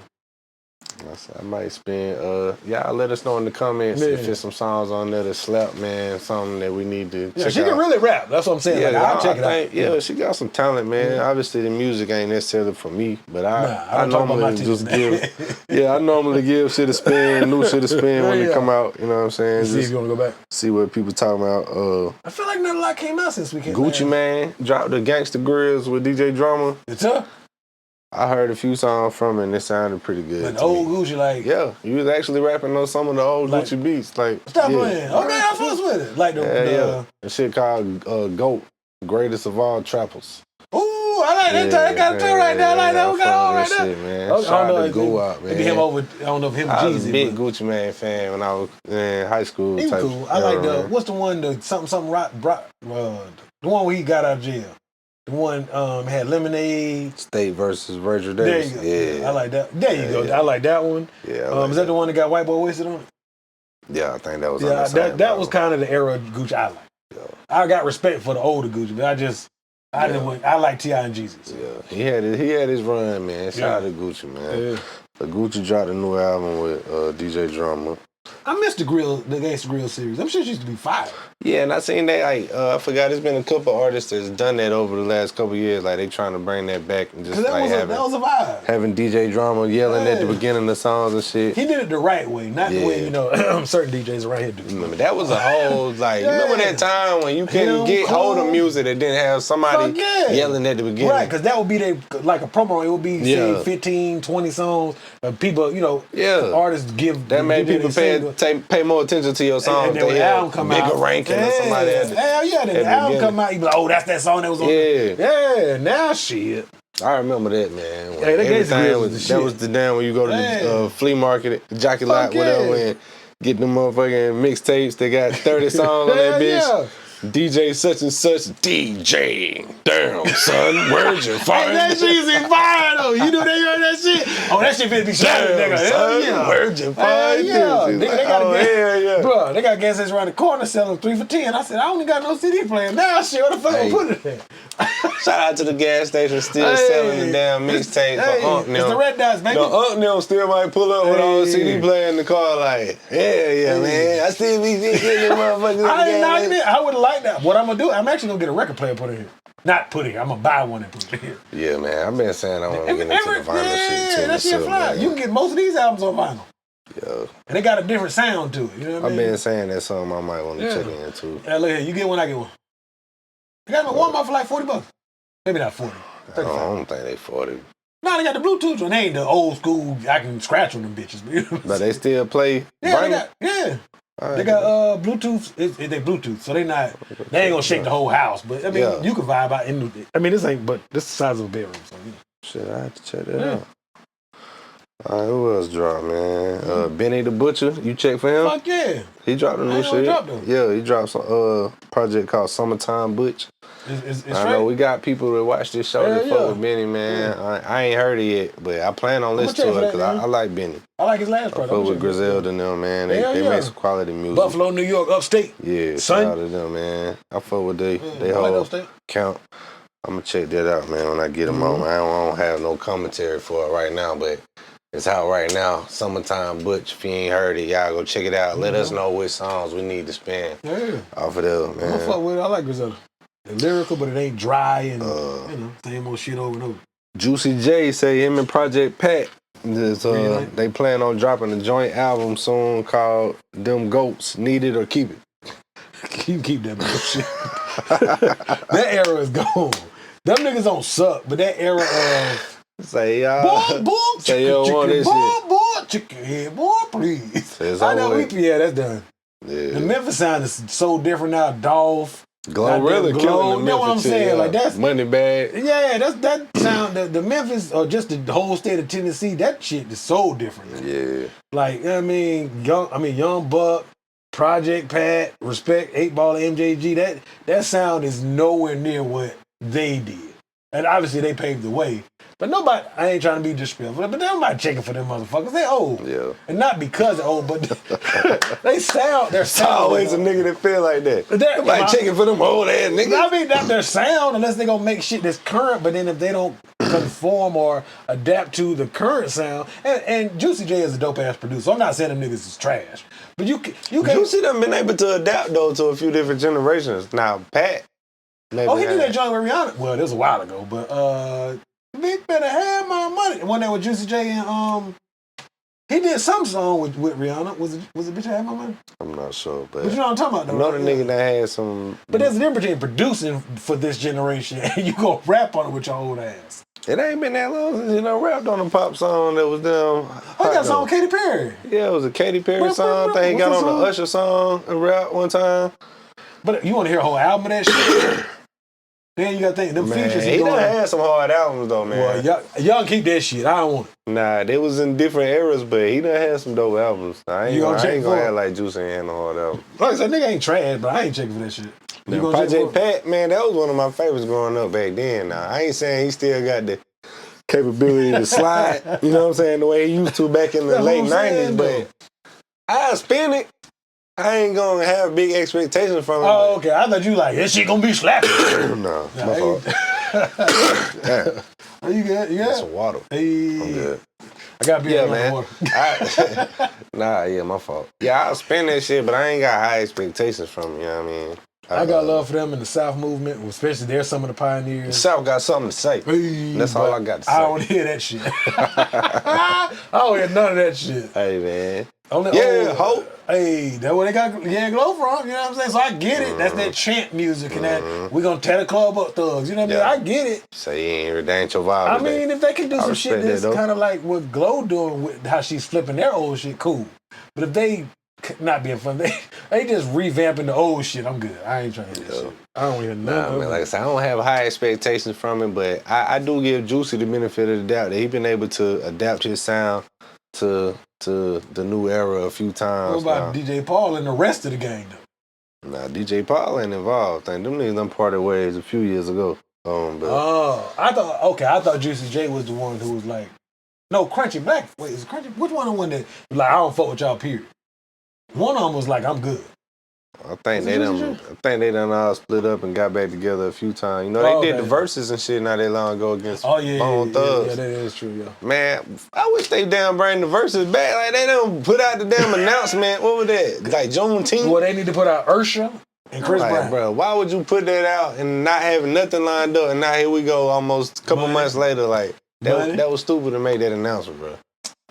I might spend. Y'all let us know in the comments if there's some songs on there that slap, man. Something that we need to check out. She can really rap. That's what I'm saying. Yeah, I'll check it out. Yeah, she got some talent, man. Obviously, the music ain't necessarily for me, but I normally just give. Yeah, I normally give shit a spin, new shit a spin when it come out. You know what I'm saying? See if you want to go back. See what people talking about. I feel like not a lot came out since we came. Gucci Mane dropped the Gangsta Grills with DJ Drama. It's up. I heard a few songs from it and it sounded pretty good. But the old Gucci, like... Yeah, you was actually rapping on some of the old Gucci beats. Like, stop playing. Okay, I fuss with it. Like the shit called GOAT, Greatest of All Trappers. Ooh, I like that. That got a tune right there. I like that. We got all right there. Shit, man. Shout out to Go Out, man. Maybe him over, I don't know if him I Jeezy. was a big Gucci Mane fan when I was in high school. He was cool. I like the, what's the one, the something rock, the one where he got out of jail. The one had Lemonade. State versus Virgil Davis. There you go. Yeah. I like that. There you go. I like that one. Yeah. Is that the one that got White Boy Wasted on it? Yeah, I think that was on that was kind of the era of Gucci I like. Yeah. I got respect for the older Gucci, but I like T.I. and Jesus. Yeah. He had his run, man. Shout out to Gucci, man. Yeah. But Gucci dropped a new album with DJ Drama. I missed the Gangsta Grill series. I'm sure she used to be fire. Yeah, and I seen that, I forgot, there's been a couple artists that's done that over the last couple of years. Like, they trying to bring that back and just, like, that was a vibe. Having DJ Drama yelling at the beginning of songs and shit. He did it the right way, not the way, certain DJs around here do. Remember, that was a whole, like, remember that time when you couldn't get hold of music that didn't have somebody yelling at the beginning? Right, because that would be like a promo. It would be, say, 15, 20 songs. People, artists give. That made people pay more attention to your song. And then when the album come out. Bigger ranking than somebody else. Hell yeah, then the album come out, you be like, oh, that's that song that was on Yeah, now shit. I remember that, man. That was the damn when you go to the flea market, the jockey lot, whatever, and get them motherfucking mixtapes. They got 30 songs on that bitch. DJ such and such DJ. Damn, son, where's your fire? Hey, that shit's in fire though. You know they heard that shit? Oh, that shit finna be shot, nigga. Hell yeah. Where's your fire? Yeah. Nigga, they got a gas. Yeah. Bro, they got gas station around the corner selling 3 for $10. I said, I only got no CD player. Now shit, what the fuck I put it in? Shout out to the gas station still selling the damn mixtape for Unc It's the Red Dots, baby. The Unc them still might pull up with all the CD player in the car like, yeah, man. I still be getting them motherfuckers. I ain't knocking it. I would like that. What I'm gonna do, I'm actually gonna get a record player put in here. Not put it here. I'm gonna buy one and put it here. Yeah, man. I've been saying I want to get into the vinyl shit too. That shit fly. Man. You can get most of these albums on vinyl. Yeah. And they got a different sound to it. You know what I mean? I've been saying that's something I might want to check into. Yeah, look here. You get one, I get one. They got them at Walmart for like $40. Maybe not 40. 35. I don't think they 40. No, they got the Bluetooth one. They ain't the old school. I can scratch on them bitches. But they still play. Yeah, vinyl? they got Bluetooth. They Bluetooth, so they ain't gonna shake the whole house. But I mean, you can vibe out in. I mean, this ain't. But this is the size of a bedroom. So shit, I have to check that out. All right, who else dropped, man? Benny the Butcher. You check for him? Fuck yeah. He dropped a new shit. Yeah, he dropped some project called Summertime Butch. It's I know we got people that watch this show that fuck with Benny, man. Yeah. I ain't heard it yet, but I plan on listening to it because I like Benny. I like his last project. I fuck with Griselda and them, man. They make some quality music. Buffalo, New York, upstate. Yeah, shout out to them, man. I fuck with they whole count. I'm gonna check that out, man, when I get them on. I don't have no commentary for it right now, but it's out right now. Summertime Butch. If you ain't heard it, y'all go check it out. Let us know which songs we need to spin off of them, man. I fuck with it. I like Griselda. It's lyrical, but it ain't dry and same old shit over and over. Juicy J say him and Project Pat. They plan on dropping a joint album soon called Them Goats, Need It or Keep It. You keep that bullshit. That era is gone. Them niggas don't suck, but that era of say y'all. Boy, say you don't want this shit. Boy, chicken head, boy, please. I know that's done. Yeah. The Memphis sound is so different now. Dolph. Glorilla killing the Memphis. You know what I'm saying? Yeah. Like that's Money Bag. Yeah, that sound. The Memphis or just the whole state of Tennessee. That shit is so different now. Yeah. Like Young Buck, Project Pat, Respect, 8 Ball, MJG. That sound is nowhere near what they did. And obviously they paved the way. But nobody, I ain't trying to be disrespectful, but nobody checking for them motherfuckers. They old. Yeah. And not because they're old, but they sound, their sound. Always a nigga that feel like that. Nobody checking for them old ass niggas. I mean, not their sound, unless they gonna make shit that's current, but then if they don't conform or adapt to the current sound, and Juicy J is a dope ass producer. I'm not saying them niggas is trash. But you can Juicy done been able to adapt though to a few different generations. Now, Pat. He did that joint with Rihanna. Well, it was a while ago, but Bitch better have my money. The one that with Juicy J and he did some song with Rihanna. Was it Bitch Have My Money? I'm not sure, but you know what I'm talking about though. Another nigga that had some. But there's a difference between producing for this generation and you go rap on it with your old ass. It ain't been that long since rapped on a pop song that was them. I got a song with Katy Perry. Yeah, it was a Katy Perry song. I think he got on the Usher song and rap one time. But you want to hear a whole album of that shit? Then you got to think, them features he done had some hard albums though, man. Well, y'all keep that shit. I don't want it. Nah, they was in different eras, but he done had some dope albums. I ain't gonna act like Juicy ain't had no hard album. Like I said, nigga ain't trash, but I ain't checking for that shit. Now, Project Pat, man, that was one of my favorites growing up back then. Now, I ain't saying he still got the capability to slide, you know what I'm saying, the way he used to back in the late 90s, but I spin it. I ain't gonna have big expectations from him. Oh, okay. I thought you like, this shit gonna be slapping. No, my fault. Are you good? You good? Some water. Hey. I'm good. I gotta be man. Water. My fault. Yeah, I'll spin that shit, but I ain't got high expectations from him, you know what I mean? I got love for them in the South movement, especially they're some of the pioneers. The South got something to say. Hey, that's all I got to say. I don't hear that shit. I don't hear none of that shit. Hey, man. Hope. Hey, that's where they got Glow from, you know what I'm saying? So I get it. That's that chant music and that we gonna tear the club up thugs, you know what I mean? I get it. So you ain't your vibe. I mean, if they can do some shit that's kind of like what Glow doing with how she's flipping their old shit, cool. But if they not being fun, they just revamping the old shit, I'm good. I ain't trying to hear that shit. I don't hear nothing. Man, like I said, I don't have high expectations from him, but I do give Juicy the benefit of the doubt that he been able to adapt his sound to the new era a few times. What about DJ Paul and the rest of the gang though? Nah, DJ Paul ain't involved. Think them niggas done parted ways a few years ago. But I thought Juicy J was the one who was like, no, Crunchy Black. Wait, is Crunchy? Which one of the one that was like, I don't fuck with y'all, period? One of them was like, I'm good. I think they done all split up and got back together a few times. You know, they did the verses and shit not that long ago against Bone Thugs. Yeah, that is true, yeah. Man, I wish they damn bring the verses back. Like, they done put out the damn announcement. What was that? Like, Juneteenth? Well, they need to put out Ursha and Chris Brown. Bro, why would you put that out and not having nothing lined up? And now here we go almost a couple months later. Like, that was stupid to make that announcement, bro.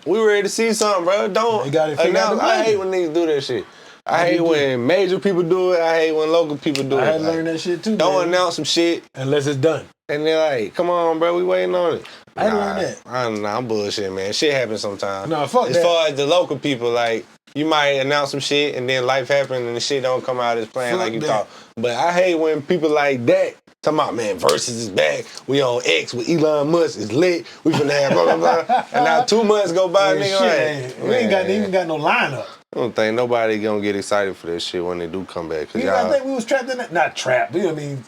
We ready to see something, bro. Don't announce. I hate when niggas do that shit. I hate when major people do it. I hate when local people do it. I had to learn that shit too. Don't announce some shit unless it's done. And they're like, "Come on, bro, we waiting on it." I had to learn that. I'm bullshit, man. Shit happens sometimes. No, fuck that. As far as the local people, like, you might announce some shit and then life happens and the shit don't come out as planned like you thought. But I hate when people like that talking about, man, Versus is back. We on X with Elon Musk. It's lit. We finna have blah, blah, blah. And now 2 months go by, nigga. We ain't even got no lineup. I don't think nobody gonna get excited for that shit when they do come back. You I think we was trapped in that? Not trapped. You know what I mean?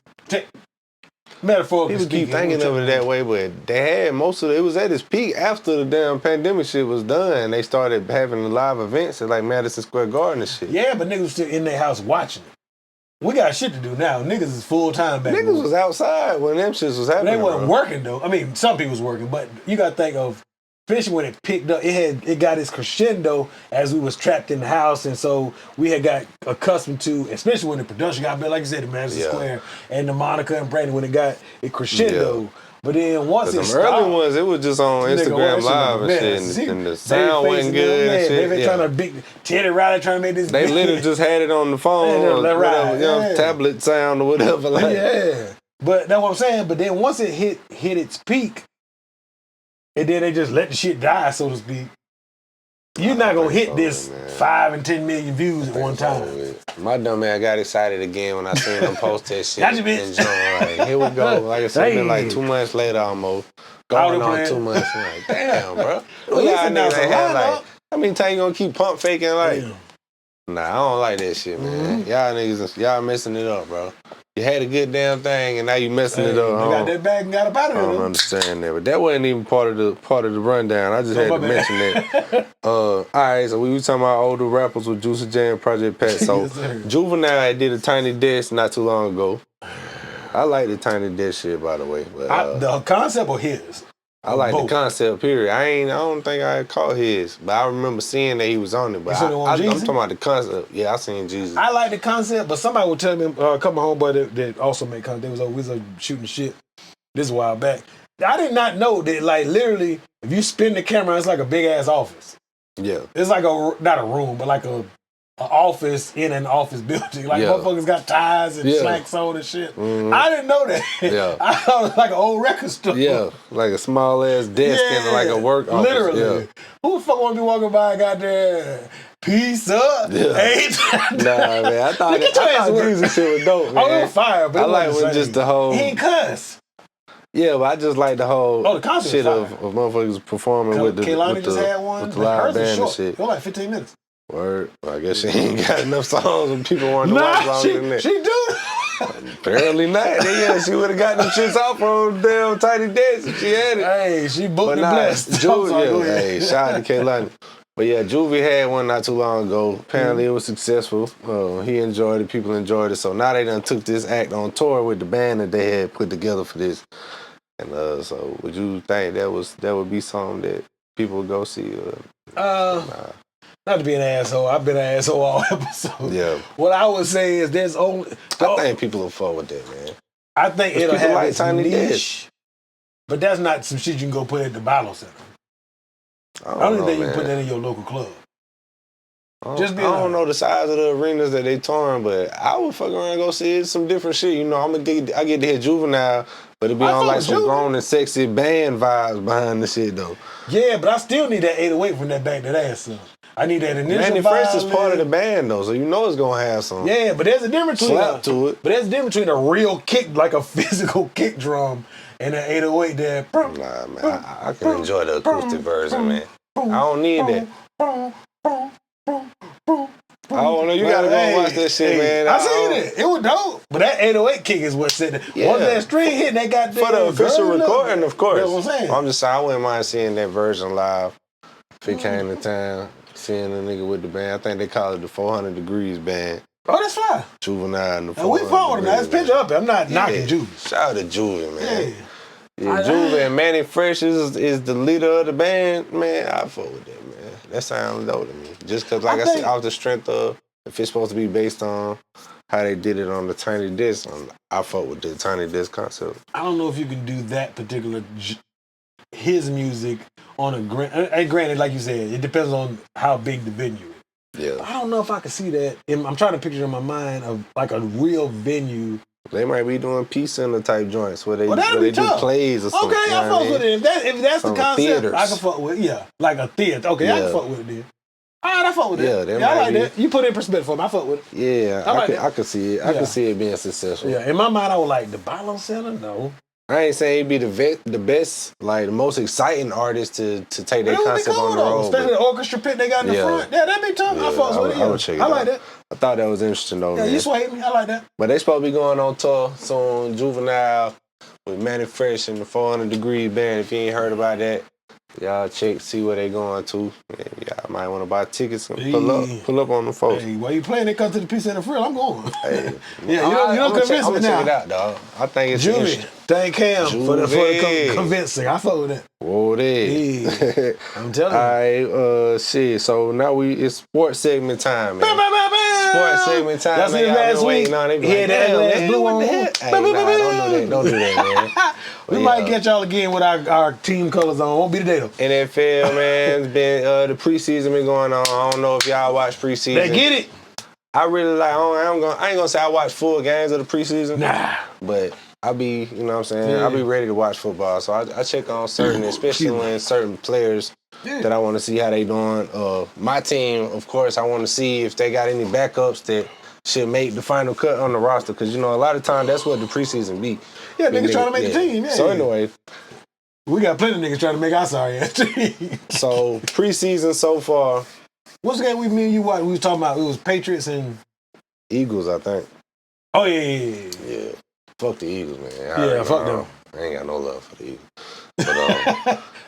Metaphorically people keep thinking of it that way, but they had most of it. It was at its peak after the damn pandemic shit was done. They started having live events at like Madison Square Garden and shit. Yeah, but niggas was still in their house watching it. We got shit to do now. Niggas is full time back. Niggas was outside when them shits was happening. They wasn't working though. I mean, some people was working, but you gotta think of, especially when it picked up, it got its crescendo as we was trapped in the house, and so we had got accustomed to, especially when the production got better, like you said, the Madison Square and the Monica and Brandon, when it got it crescendo. Yeah. But then once it stopped, early ones, it was just on Instagram Live and shit, and the sound wasn't good and shit. They trying to Teddy Riley trying to make this. They literally just had it on the phone, or whatever, tablet sound or whatever. Like. Yeah, but that's what I'm saying. But then once it hit its peak. And then they just let the shit die, so to speak. You're not gonna hit this 5 and 10 million views at one time. My dumb man got excited again when I seen them post that shit. Like, here we go. Like I said, it's been like 2 months later almost. Going on 2 months. I'm like, damn, bro. Well, y'all niggas ain't had like, how many times you gonna keep pump faking? Like, nah, I don't like that shit, man. Y'all niggas, y'all messing it up, bro. You had a good damn thing, and now you messing it up. You got that bag and got up out of there. I don't understand that, but that wasn't even part of the rundown. I just had to mention that. All right, so we were talking about older rappers with Juicy J and Project Pat. So Juvenile did a Tiny Desk not too long ago. I like the Tiny Desk shit, by the way. But, the concept or his? I like the concept, period. I don't think I caught his, but I remember seeing that he was on it. But I'm talking about the concept. Yeah, I seen Jesus. I like the concept, but somebody would tell me, a couple homeboys that also make content. They was shooting shit this a while back. I did not know that, like, literally, if you spin the camera, it's like a big ass office. Yeah. It's like not a room, but like a office in an office building. Like, motherfuckers got ties and slacks on and shit. Mm-hmm. I didn't know that. Yeah. I thought it was like an old record store. Yeah, like a small ass desk and like a work office. Literally. Yeah. Who the fuck want to be walking by and got there? Peace up. Yeah. Nah, man. I thought Jesus shit was dope, man. Oh, it was fire. But I like when just the whole... He ain't cuss. Yeah, but I just like the whole shit of motherfuckers performing with the live band and shit. It was like 15 minutes. Word. Well, I guess she ain't got enough songs and people wanted to watch longer than that. She do. Apparently not. Yeah, she would have got them shits off on damn Tiny Desk if she had it. Hey, she booked and blessed. Hey, shout out to Kaylani. But yeah, Juvie had one not too long ago. Apparently it was successful. He enjoyed it. People enjoyed it. So now they done took this act on tour with the band that they had put together for this. And so would you think that would be something that people would go see? Not to be an asshole. I've been an asshole all episode. Yeah. What I would say is there's only... I think people will fall with that, man. I think it'll have like its Tiny niche, but that's not some shit you can go put at the Battle Center. I don't think you can put that in your local club. I don't know the size of the arenas that they touring, but I would fuck around and go see some different shit. You know, I get to hear Juvenile, but it be on like some grown and sexy band vibes behind the shit though. Yeah, but I still need that 808 from that Back That Ass song. I need that initial Mannie Fresh is part of the band though, so you know it's gonna have some. Yeah, but there's a difference between slap to it. But there's a difference between a real kick, like a physical kick drum, and an 808 that. Nah, man, I can enjoy the acoustic version, man. I don't need that. I don't know. You gotta go watch that shit, man. I seen it. It was dope. But that 808 kick is what said it. Yeah. Once that string hit, they got For the official recording, of course. That's what I'm saying. I'm just saying, I wouldn't mind seeing that version live if it came to town. Seeing the nigga with the band. I think they call it the 400 Degrees Band. Oh, that's fine. Juvenile and the 400 And we fought with him. That's Degrees, picture up. I'm not knocking Juvie. Shout out to Juvie, man. Yeah. Yeah, Juvie and Manny Fresh is the leader of the band. Man, I fuck with that, man. That sounds dope to me. Just because, like I said, off the strength of, if it's supposed to be based on how they did it on the Tiny Disc, I fuck with the Tiny Disc concept. I don't know if you can do that particular, his music on a granted, like you said, it depends on how big the venue is. Yeah. I don't know if I can see that. I'm trying to picture in my mind of like a real venue. They might be doing peace center type joints where they, do plays or something. Okay, I fuck with it. If that's the concept, theaters. I can fuck with it. Yeah, like a theater. Okay, I can fuck with it then. All right, I fuck with it. Yeah, I like that. You put it in perspective for me. I fuck with it. Yeah, I can see it. I can see it being successful. Yeah, in my mind, I was like, the Balo Center? No. I ain't saying he'd be the best, like the most exciting artist to take that concept on the road. Especially the orchestra pit they got in the front. Yeah, that'd be tough. I fuck with it. I would check it out. I like that. I thought that was interesting though, man. You swayed me. I like that. But they supposed to be going on tour soon, Juvenile with Manny Fresh and the 400 Degrees Band. If you ain't heard about that, y'all check, see where they going to. Y'all might want to buy tickets and pull up on the folks. Hey, while you playing, they come to the Peace Center Frill. I'm going. Hey, yeah, you don't convince me now. Check it out, dog. I think it's Juvie, interesting. thank Cam for the convincing. I fuck with that. Whoa, there. I'm telling you. All right, shit. So now it's sports segment time, man. Sports segment time. That's man. it last week. They be like, damn, man, what the heck? Hey, don't do that, man. We might get y'all again with our team colors on. Won't be today though. NFL, man, it's been the preseason been going on. I don't know if y'all watch preseason. They get it. I really like. I ain't gonna say I watch full games of the preseason. Nah, but I be, you know what I'm saying. I be ready to watch football, so I check on certain, especially when certain players that I want to see how they doing. My team, of course, I want to see if they got any backups that should make the final cut on the roster, because you know a lot of times that's what the preseason be. Yeah, niggas trying to make the team. Yeah. So anyway, we got plenty of niggas trying to make our sorry ass team. So preseason so far. What's the game me and you watched? We was talking about it was Patriots and Eagles, I think. Oh yeah. Fuck the Eagles, man. Yeah, fuck them. I ain't got no love for the Eagles. But,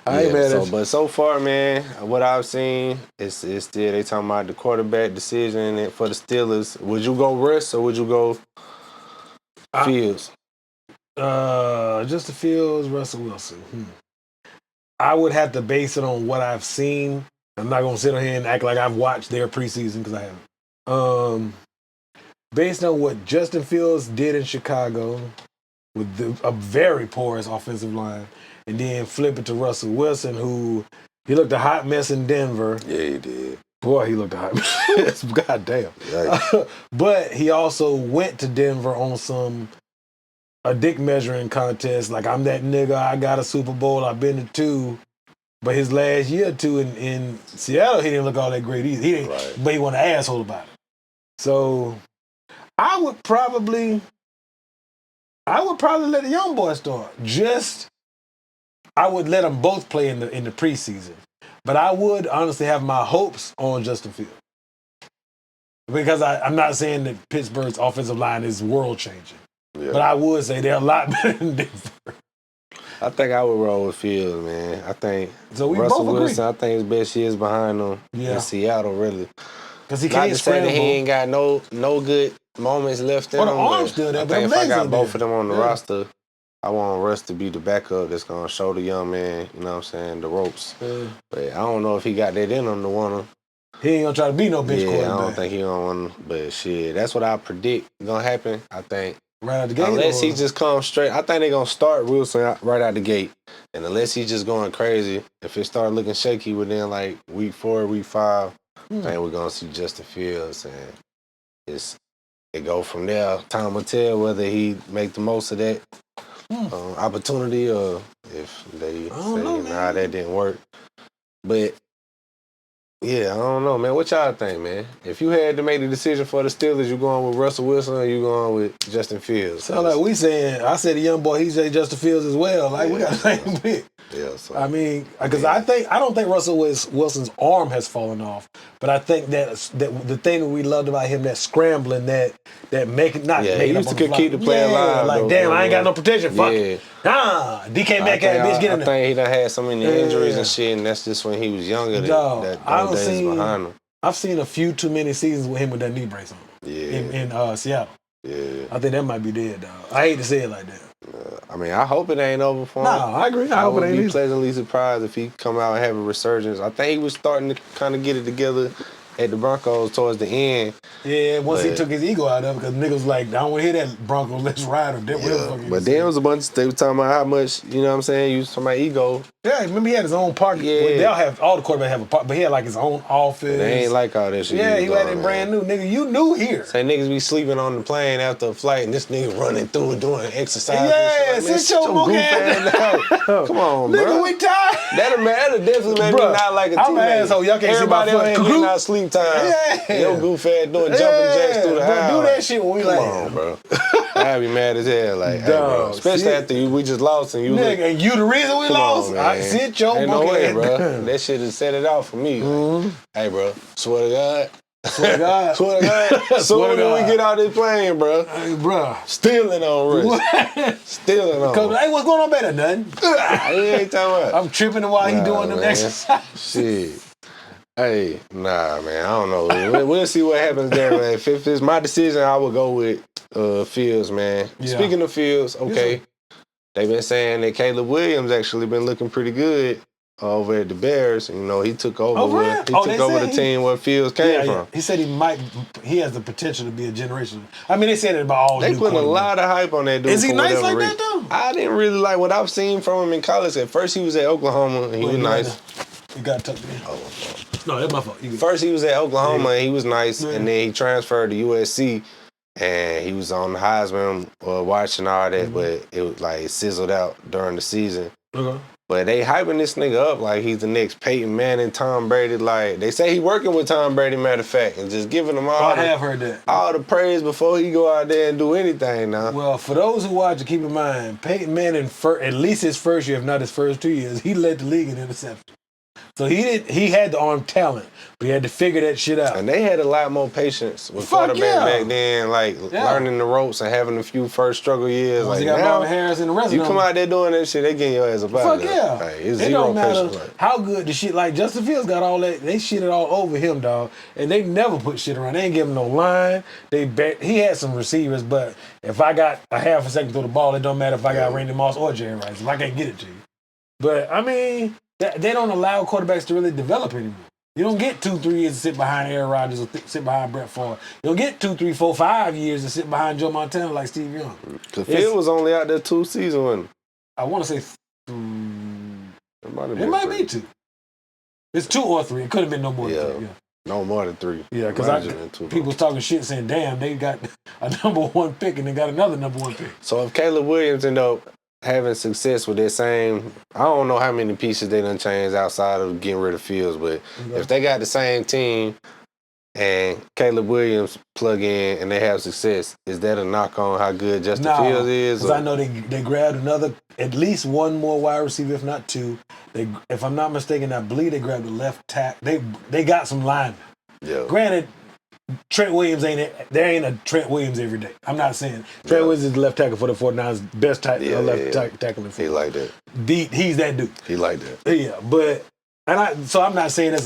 I ain't mad at you. But so far, man, what I've seen is still they talking about the quarterback decision for the Steelers. Would you go Russ or would you go Fields? Justin Fields, Russell Wilson. I would have to base it on what I've seen. I'm not gonna sit on here and act like I've watched their preseason because I haven't. Based on what Justin Fields did in Chicago with a very porous offensive line, and then flip it to Russell Wilson, who he looked a hot mess in Denver. Yeah, he did. Boy, he looked a hot mess. God damn. But he also went to Denver on a dick measuring contest. Like, I'm that nigga. I got a Super Bowl. I've been to 2. But his last year or 2 in Seattle, he didn't look all that great either. But he wasn't an asshole about it. So I would probably let the young boy start. I would let them both play in the preseason. But I would honestly have my hopes on Justin Fields. Because I'm not saying that Pittsburgh's offensive line is world changing. Yeah. But I would say they're a lot better than Denver. I think I would roll with Fields, man. I think we Russell both Wilson, I think his best years behind him in Seattle, really. Because he can't say that he ain't got no good moments left in him. The arm's still there, I think if I got both of them on the roster, I want Russ to be the backup that's going to show the young man, you know what I'm saying, the ropes. Yeah. But I don't know if he got that in him to want to. He ain't going to try to be no bitch quarterback. I don't think he going to want to. But shit, that's what I predict going to happen, I think. Right out the gate? Unless he just comes straight. I think they're going to start Wilson right out the gate. And unless he's just going crazy, if it start looking shaky within like week 4, week 5, I think we're going to see Justin Fields. And it go from there. Time will tell whether he make the most of that opportunity or if they say, nah, that didn't work. But Yeah, I don't know, man. What y'all think, man? If you had to make the decision for the Steelers, you going with Russell Wilson or you going with Justin Fields? Sound like we saying, I said the young boy, he said Justin Fields as well. Like, we got the same pick. Yeah, so. I mean, because I don't think Russell Wilson's arm has fallen off, but I think that the thing that we loved about him, that scrambling, that making he used to keep the play alive. Like, though, damn, I ain't got no protection. Fuck. Yeah. Nah, DK Metcalf, bitch, get in I there. think he done had so many injuries and shit, and that's just when he was younger. Dog, I don't days see. behind him. I've seen a few too many seasons with him with that knee brace on. Yeah. In Seattle. Yeah. I think that might be dead, dog. I hate to say it like that. I mean, I hope it ain't over for him. No, I agree. I hope it ain't would be either. pleasantly surprised if he come out and have a resurgence. I think he was starting to kind of get it together at the Broncos towards the end. Yeah, once he took his ego out of it, because niggas like, I don't want to hear that Broncos, let's ride him. But then it was a bunch of, they were talking about how much, you know what I'm saying, you was talking about ego. Yeah, remember he had his own park. Yeah. Well, they'll have, all the quarterbacks have a park, but he had like his own office. They ain't like all that shit. Yeah, he had it brand new. Nigga, you knew here. Say niggas be sleeping on the plane after a flight and this nigga running through and doing exercise. Yeah, and shit. sit your goof ass down. Come on, bro. Nigga, we tired. That'll definitely make me not like a teammate. I'm an asshole. Y'all can't Everybody see my else foot. getting out sleep time. Yeah. Yo, goof ass doing jumping jacks through the bro, house. do that shit when we Come like, on, bro. I'd be mad as hell. Like, hey, bro. Dog, Especially after we just lost and you nigga, look. and you the reason we Come lost. on, man. I sit your Ain't no book way, ass bro. down. That shit has set it out for me. Like, hey, bro, swear to God. Swear to God. Swear to God. Soon as we get out this plane, bro. Hey, bro. Stealing on wrist. Stealing on. Hey, what's going on, better? Nothing. He ain't talking about. I'm tripping while he doing them man. exercises. Shit. Hey, nah, man. I don't know. We'll see what happens there, man. If it's my decision, I would go with Fields, man. Yeah. Speaking of Fields, okay. They've been saying that Caleb Williams actually been looking pretty good over at the Bears. You know, he took over. The team where Fields came from. He said he has the potential to be a generation. I mean, they said it about all They new putting a quarterbacks. lot of hype on that dude. Is he for nice whatever like reason. that, though? I didn't really like what I've seen from him in college. At first, he was at Oklahoma, and he was nice. You got tucked in. No, that's my fault. First, he was at Oklahoma, and he was nice, and then he transferred to USC, and he was on the Heisman watching all that, but it was like it sizzled out during the season. Okay. But they hyping this nigga up like he's the next Peyton Manning, Tom Brady. Like they say he working with Tom Brady, matter of fact, and just giving him I have heard that. all the praise before he go out there and do anything now. Well, for those who watch, keep in mind, Peyton Manning, at least his first year, if not his first 2 years, he led the league in interceptions. So he had the arm talent, but he had to figure that shit out. And they had a lot more patience with quarterback back then, learning the ropes and having a few first struggle years. Once like you got now, Marvin Harris and the rest of you them. come out there doing that shit, they getting your ass up out Fuck of there. yeah. Like, it's It zero don't matter patience. Like, how good the shit, like Justin Fields got all that, they shitted all over him, dog. And they never put shit around. They ain't give him no line. He had some receivers, but if I got a half a second to throw the ball, it don't matter if I got Randy Moss or Jerry Rice, if I can't get it to you. But, I mean, they don't allow quarterbacks to really develop anymore. You don't get 2-3 years to sit behind Aaron Rodgers or sit behind Brett Favre. You don't get 2, 3, 4, 5 years to sit behind Joe Montana like Steve Young. Cause Field was only out there 2 seasons. Wasn't I want to say it might be 2. It's 2 or 3. It could have been no more than 3. Yeah. No more than 3. Yeah, because people was talking shit saying, damn, they got a number 1 pick and they got another number 1 pick. So if Caleb Williams end up having success with that same, I don't know how many pieces they done changed outside of getting rid of Fields, but if they got the same team and Caleb Williams plug in and they have success, is that a knock on how good Justin Fields is? Because I know they grabbed at least 1 more wide receiver, if not 2. If I'm not mistaken, I believe they grabbed the left tackle. They got some linemen. Yeah. Granted, Trent Williams there ain't a Trent Williams every day. I'm not saying. Trent Williams is the left tackle for the 49ers, best tackle in football. He like that. He's that dude. He like that. Yeah, but so I'm not saying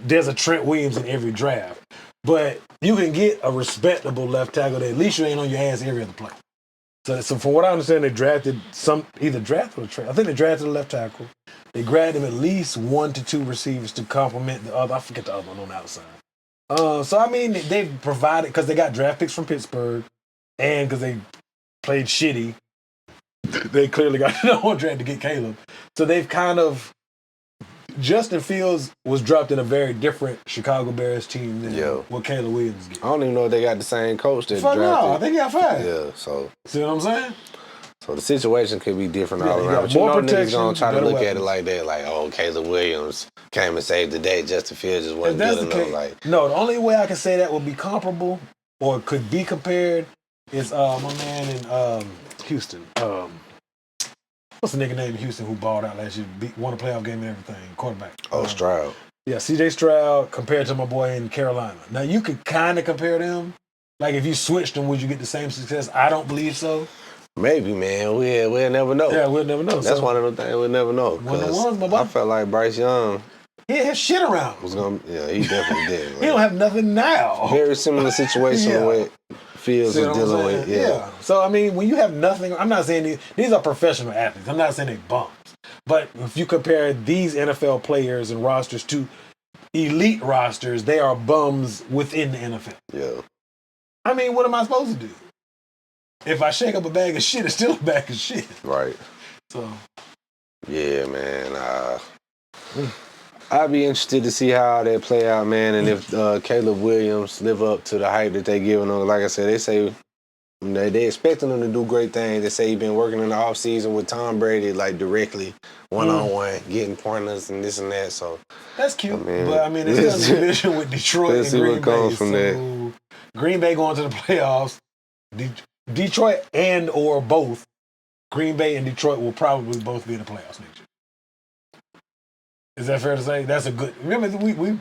there's a Trent Williams in every draft, but you can get a respectable left tackle that at least you ain't on your ass every other play. So from what I understand, they drafted either drafted or trade. I think they drafted a left tackle. They grabbed him at least 1 to 2 receivers to complement the other. I forget the other one on the outside. So, I mean, they've provided, because they got draft picks from Pittsburgh and because they played shitty, they clearly got no one draft to get Caleb. So they've kind of, Justin Fields was dropped in a very different Chicago Bears team than what Caleb Williams get. I don't even know if they got the same coach that Fuck drafted. no, I think he got 5. Yeah, so. See what I'm saying? So the situation could be different Yeah, all you around. got But you more know niggas protection, gonna try to better look at it weapons. like that, like, oh, Caleb Williams came and saved the day. Justin Fields just If wasn't that's good the enough. case, Like, no, the only way I can say that would be comparable or could be compared is my man in Houston. What's the nigga name in Houston who balled out last year, won a playoff game and everything, quarterback? Stroud. Yeah, C.J. Stroud compared to my boy in Carolina. Now, you could kind of compare them. Like, if you switched them, would you get the same success? I don't believe so. Maybe, man. We'll never know. Yeah, we'll never know. That's so, one of the things we'll never know. One of the 'Cause ones, my boy. I felt like Bryce Young He had his shit around. was gonna. Yeah, he definitely did. He don't have nothing now. Very similar situation Yeah. with Fields See was what I'm dealing saying? with. Yeah. So, I mean, when you have nothing, I'm not saying these are professional athletes. I'm not saying they bums. But if you compare these NFL players and rosters to elite rosters, they are bums within the NFL. Yeah. I mean, what am I supposed to do? If I shake up a bag of shit, it's still a bag of shit. Right. So, Yeah, man. I'd be interested to see how that play out, man, and if Caleb Williams live up to the hype that they giving him. Like I said, they say they expecting him to do great things. They say he's been working in the offseason with Tom Brady, like directly, one-on-one, getting pointers and this and that. So that's cute. I mean, but, I mean, it's still a division with Detroit let's and see Green what comes Bay. from so, that. Green Bay going to the playoffs. Detroit and or both, Green Bay and Detroit will probably both be in the playoffs next year. Is that fair to say? That's a good. Remember,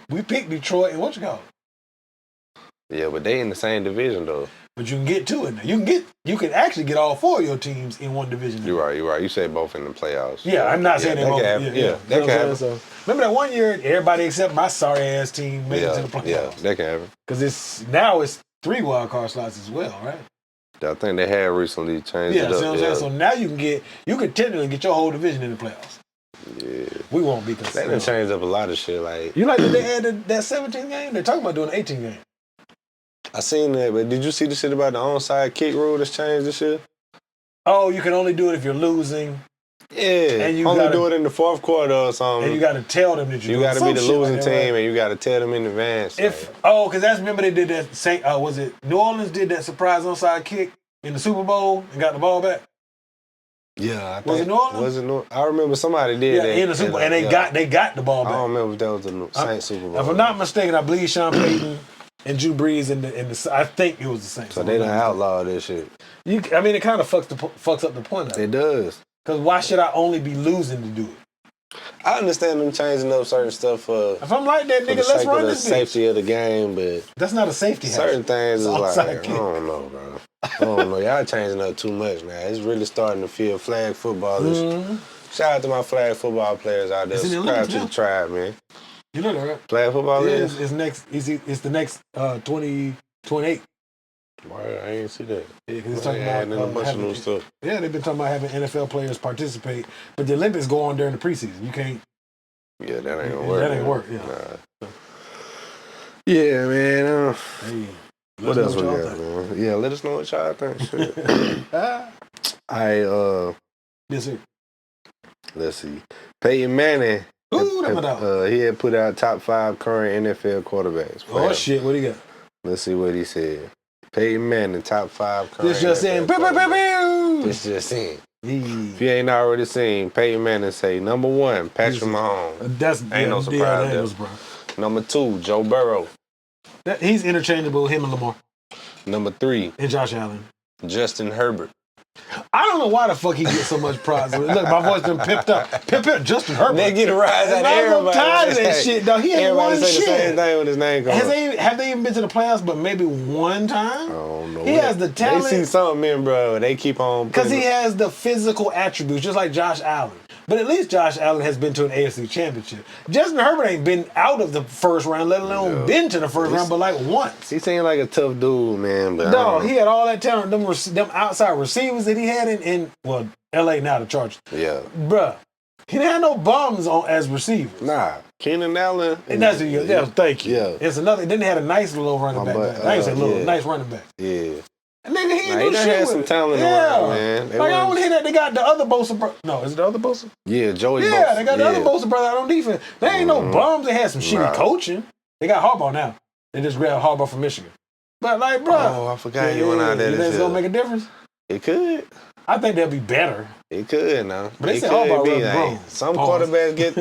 we picked Detroit and what you call it? Yeah, but they in the same division though. But you can get two in there. You can actually get all four of your teams in one division. You're right. You said both in the playoffs. Yeah, I'm not saying they both. Yeah, Yeah, that you know can what I'm happen. saying? So, remember that one year, everybody except my sorry ass team made it to the playoffs. Yeah, that can happen. Because now it's 3 wild card slots as well, right? I think they had recently changed Yeah, it up. see what I'm saying? So now you can technically get your whole division in the playoffs. Yeah. We won't be They concerned. done changed up a lot of shit. Like, You like that they added that 17 game? They're talking about doing an 18 game. I seen that, but did you see the shit about the onside kick rule that's changed this shit? Oh, you can only do it if you're losing, Yeah, And you only gotta- do it in the fourth quarter or something. and you got to tell them that You got to be the losing team, and you got to tell them in advance. Because remember they did that. Was it New Orleans did that surprise onside kick in the Super Bowl and got the ball back? yeah, I think, Was it New Orleans? Was it New? I remember somebody did Yeah, that in the Super Bowl, and they got the ball I back. don't remember if that was the Saints Super Bowl. If I'm not mistaken, I believe Sean Payton and Drew Brees in the. I think it was the Saints. So they done outlawed this shit. It kind of fucks up the point of it. It does. Because why should I only be losing to do it? I understand them changing up certain stuff for If I'm like that, the nigga, let's sake run of the this bitch. safety of the game, but That's not a safety certain hazard. things is It's like, onside I kick. don't know, bro. I don't know. Y'all changing up too much now. It's really starting to feel flag footballish. Mm-hmm. Shout out to my flag football players out there. It's in the Subscribe Olympics to the now. tribe, man. You know that, right? Flag football Yeah, is? it's next. It's the next 2028. Word, I ain't see that. Yeah, 'cause it's They talking adding about a bunch of new stuff. Yeah, they've been talking about having NFL players participate, but the Olympics go on during the preseason. You can't. Yeah, that ain't gonna Yeah, work. that ain't man. work, yeah. Nah. Yeah, man. Hey, What let else us we know got, y'all man? Yeah, let us know what y'all think. Shit. think. Yes, sir. Let's see. Peyton Manning. Ooh, that my dog. He had put out top 5 current NFL quarterbacks. Oh shit, what do you got? Let's see what he said. Peyton Manning, top 5 current This just NFL in. Pew, pew, pew, quarterbacks. pew. This just in. Yeah. If you ain't already seen, Peyton Manning say, number 1, Patrick Mahomes. That's Ain't no surprise there. Daniels, bro. Number 2, Joe Burrow. He's interchangeable with him and Lamar Number 3, and Josh Allen. Justin Herbert. I don't know why the fuck he gets so much prize. Look, my voice been pipped up. Pip, Justin Herbert. They get a rise out of I'm everybody. tired of that shit, dog. He ain't Everybody won say the same shit. thing when his name comes up. Have they even been to the playoffs? But maybe one time. I don't know. He has the talent. They see something in, bro. They keep on. Because he putting- has the physical attributes, just like Josh Allen. But at least Josh Allen has been to an AFC championship. Justin Herbert ain't been out of the first round, let alone been to the first round, but like once. He seemed like a tough dude, man. But No, he had all that talent. Them outside receivers that he had in L.A. now, the Chargers. Yeah. Bruh, he didn't have no bums as receivers. Nah. Keenan Allen. And that's thank you. Yeah. It's another. Then they had a nice little running back. But, I ain't say little, yeah. nice running back. Yeah. And nigga, he Nah, ain't he do done shit had with some it. talent yeah. around, man. They Like, I was- don't hear that they got the other Bosa. No, is it the other Bosa? Yeah, Joey Yeah, Bosa. they got the other Bosa brother out on defense. They ain't no bums. They had some shitty Nah. coaching. They got Harbaugh now. They just grabbed Harbaugh from Michigan. But like, bro, Oh, I forgot he went out there You this think it's gonna year. make a difference? It could. I think they'll be better. It could now. But they it say could Harbaugh be rubbing like, wrong. some Pause. quarterbacks get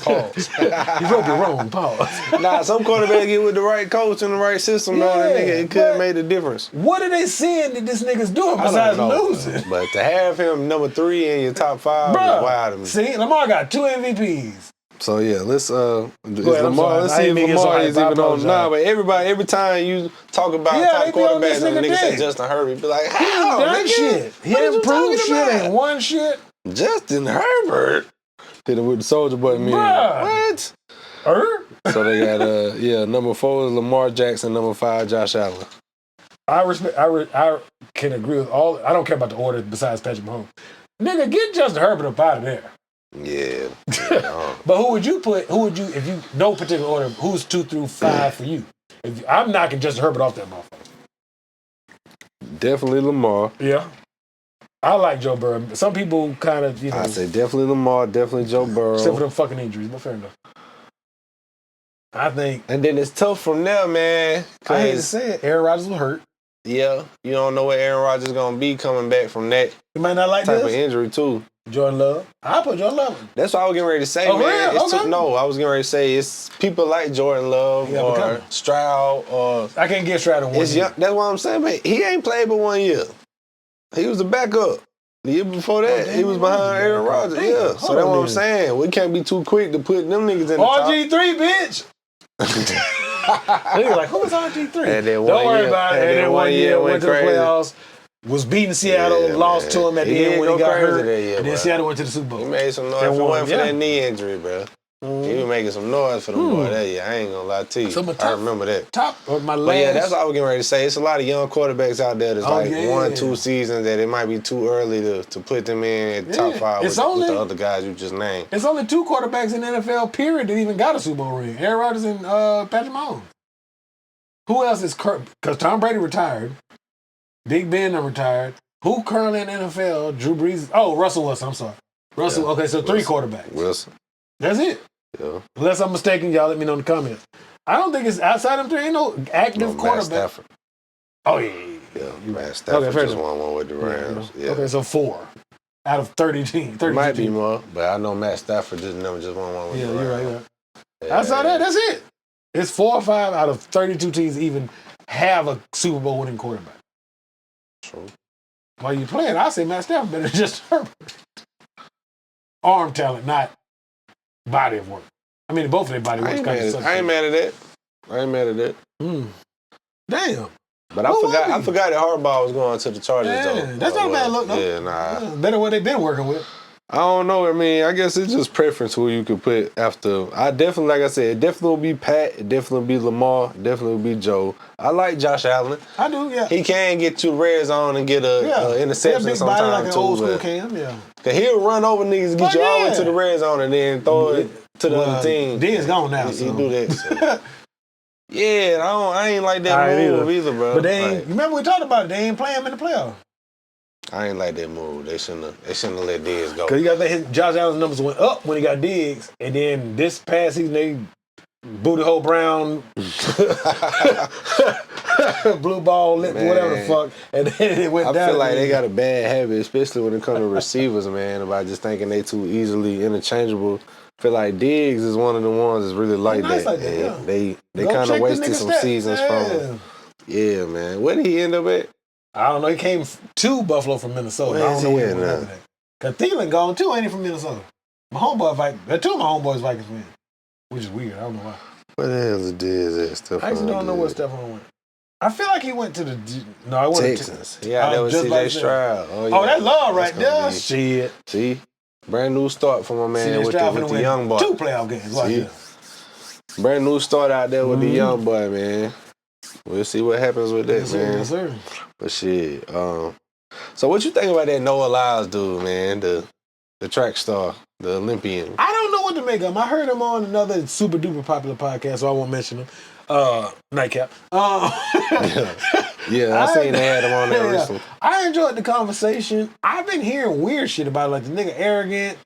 pause. You wrote it wrong. Pause. Nah, some quarterbacks get with the right coach and the right system. Though, that Yeah, nigga, it could but- have made a difference. What are they seeing that this nigga's doing I don't besides know, losing? but to have him number 3 in your top 5 is Bruh, wild to me. see, Lamar got 2 MVPs. So yeah, let's ahead, I'm Lamar. sorry. Let's I see didn't if mean to get so Lamar hyped. is I even on. apologize. Nah, but every time you talk about Yeah, top they be on this quarterbacks and a nigga nigga say dick. Justin Herbert, be like, He how? ain't done nigga? shit. He What ain't you proved talking shit. about? Ain't won shit. Justin Herbert. Hit him with the soldier button. Man. Bruh. What? So they got number 4 is Lamar Jackson, number 5 Josh Allen. I respect. I can agree with all. I don't care about the order besides Patrick Mahomes. Nigga, get Justin Herbert up out of there. Yeah. But who would you put? Who would you, if you no particular order? Who's 2 through 5 for you? I'm knocking Justin Herbert off that motherfucker. Definitely Lamar. Yeah. I like Joe Burrow. Some people kind of, I say definitely Lamar, definitely Joe Burrow. except for them fucking injuries, but fair enough. I think, And then it's tough from there, man. I hate to 'cause, say it, Aaron Rodgers will hurt. yeah, you don't know what Aaron Rodgers gonna be coming back from that You might not like type of this. injury too. Jordan Love. I'll put Jordan Love. That's what I was getting ready to say, Oh, man. real? It's Okay. no, I was getting ready to say it's people like Jordan Love Yeah, or becoming. Stroud or I can't get Stroud in one it's year. young. That's what I'm saying, man. He ain't played but 1 year. He was the backup. The year before that, damn, he was he was behind the Aaron backup. Rodgers. Damn, Yeah, hold so that's on what I'm then. saying. We can't be too quick to put them niggas in the top. RG3, bitch. Nigga like, who was RG3? And then Don't one worry year- about it. and And then then one 1 year year went went to the crazy. playoffs, was beating Seattle, Yeah, lost man. to him at He the end did when he go got crazy hurt. that year, And then bro. Seattle went to the Super He Bowl. made some noise. And If it won, wasn't for yeah. that knee injury, bro. He was making some noise for them boy that year. I ain't gonna lie to you. So my I top- remember that. Top of my last. But yeah, that's what I was getting ready to say. It's a lot of young quarterbacks out there that's Oh, like yeah. 1-2 seasons that it might be too early to put them in at top Yeah. 5 It's with only- the other guys you just named. There's only 2 quarterbacks in the NFL, period, that even got a Super Bowl ring. Aaron Rodgers and Patrick Mahomes. Who else is because Tom Brady retired. Big Ben done retired. Who currently in the NFL? Drew Brees. Oh, Russell Wilson. I'm sorry. Russell. Yeah. Okay, so 3 Wilson. quarterbacks. Wilson. That's it. Yeah. Unless I'm mistaken, y'all let me know in the comments. I don't think it's outside of 3. Ain't no active No, Matt quarterback. Stafford. Oh, yeah. Yeah, Matt Stafford fair just enough. won one with the Rams. Yeah. Okay, so 4 out of 30 teams. 32 It might be teams. more, but I know Matt Stafford just never just won one with Yeah, the you're Rams. right. You're right. Yeah. Outside that, that's it. It's 4 or 5 out of 32 teams even have a Super Bowl winning quarterback. True. While you playing, I say Matt Stafford better than just Herbert. Arm talent, not body of work. I mean, both of their body I work ain't, kind mad of at, I ain't mad at that. I ain't mad at that. Damn. But I Who forgot. was he? I forgot that Harbaugh was going to the Chargers. Yeah, though. that's not a bad look, though. Yeah, nah. Yeah, better what they've been working with. I don't know. I mean, I guess it's just preference who you could put after. I definitely, like I said, it definitely will be Pat. It definitely will be Lamar. It definitely will be Joe. I like Josh Allen. I do, yeah. He can get to the red zone and get a interception big body sometimes like an too. old school but- Cam, yeah. Cause he'll run over niggas, get Fuck you all the way yeah. to the red zone, and then throw it to the Well, other team. D's gone now, He so. do that. So. Yeah, I ain't like that I ain't move either, bro. But they ain't, Like, you remember we talked about it, they ain't playing him in the playoffs. I ain't like that move. They shouldn't have let Diggs go. Because you got to think Josh Allen's numbers went up when he got Diggs, and then this past season they booty hole Brown, blue ball, lip, Man. whatever the fuck, and then it went I down. feel like again. they got a bad habit, especially when it comes to receivers, man, about just thinking they too easily interchangeable. I feel like Diggs is one of the ones that's really like nice that. like that, And yeah. They Go kind check of the wasted nigga some stats. seasons from him. Yeah, man. Where did he end up at? I don't know. He came to Buffalo from Minnesota. Where I is don't know he where at he went now? after that. Because Thielen gone too, ain't he, from Minnesota? My homeboy, two of my homeboys Vikings fans, which is weird. I don't know why. Where the hell is Diggs at? Stephon I actually don't know where Diggs? Stephon went. I feel like he went to the no. I went Texans. To, Yeah, that was just about CJ to say. Stroud. Oh, that love right That's gonna there. be- Shit. See? Brand new start for my man CJ with Stroud the finna win young boy. 2 playoff games. Watch See? this. Brand new start out there with the Mhm. young boy, man. We'll see what happens with that, Yes, sir. man. Yes, sir. But shit, so what you think about that Noah Lyles dude, man? The track star, the Olympian. I don't know what to make of him. I heard him on another super duper popular podcast, so I won't mention him. Nightcap. Yeah, I seen they had him on there Yeah. recently. I enjoyed the conversation. I've been hearing weird shit about it, like the nigga arrogant.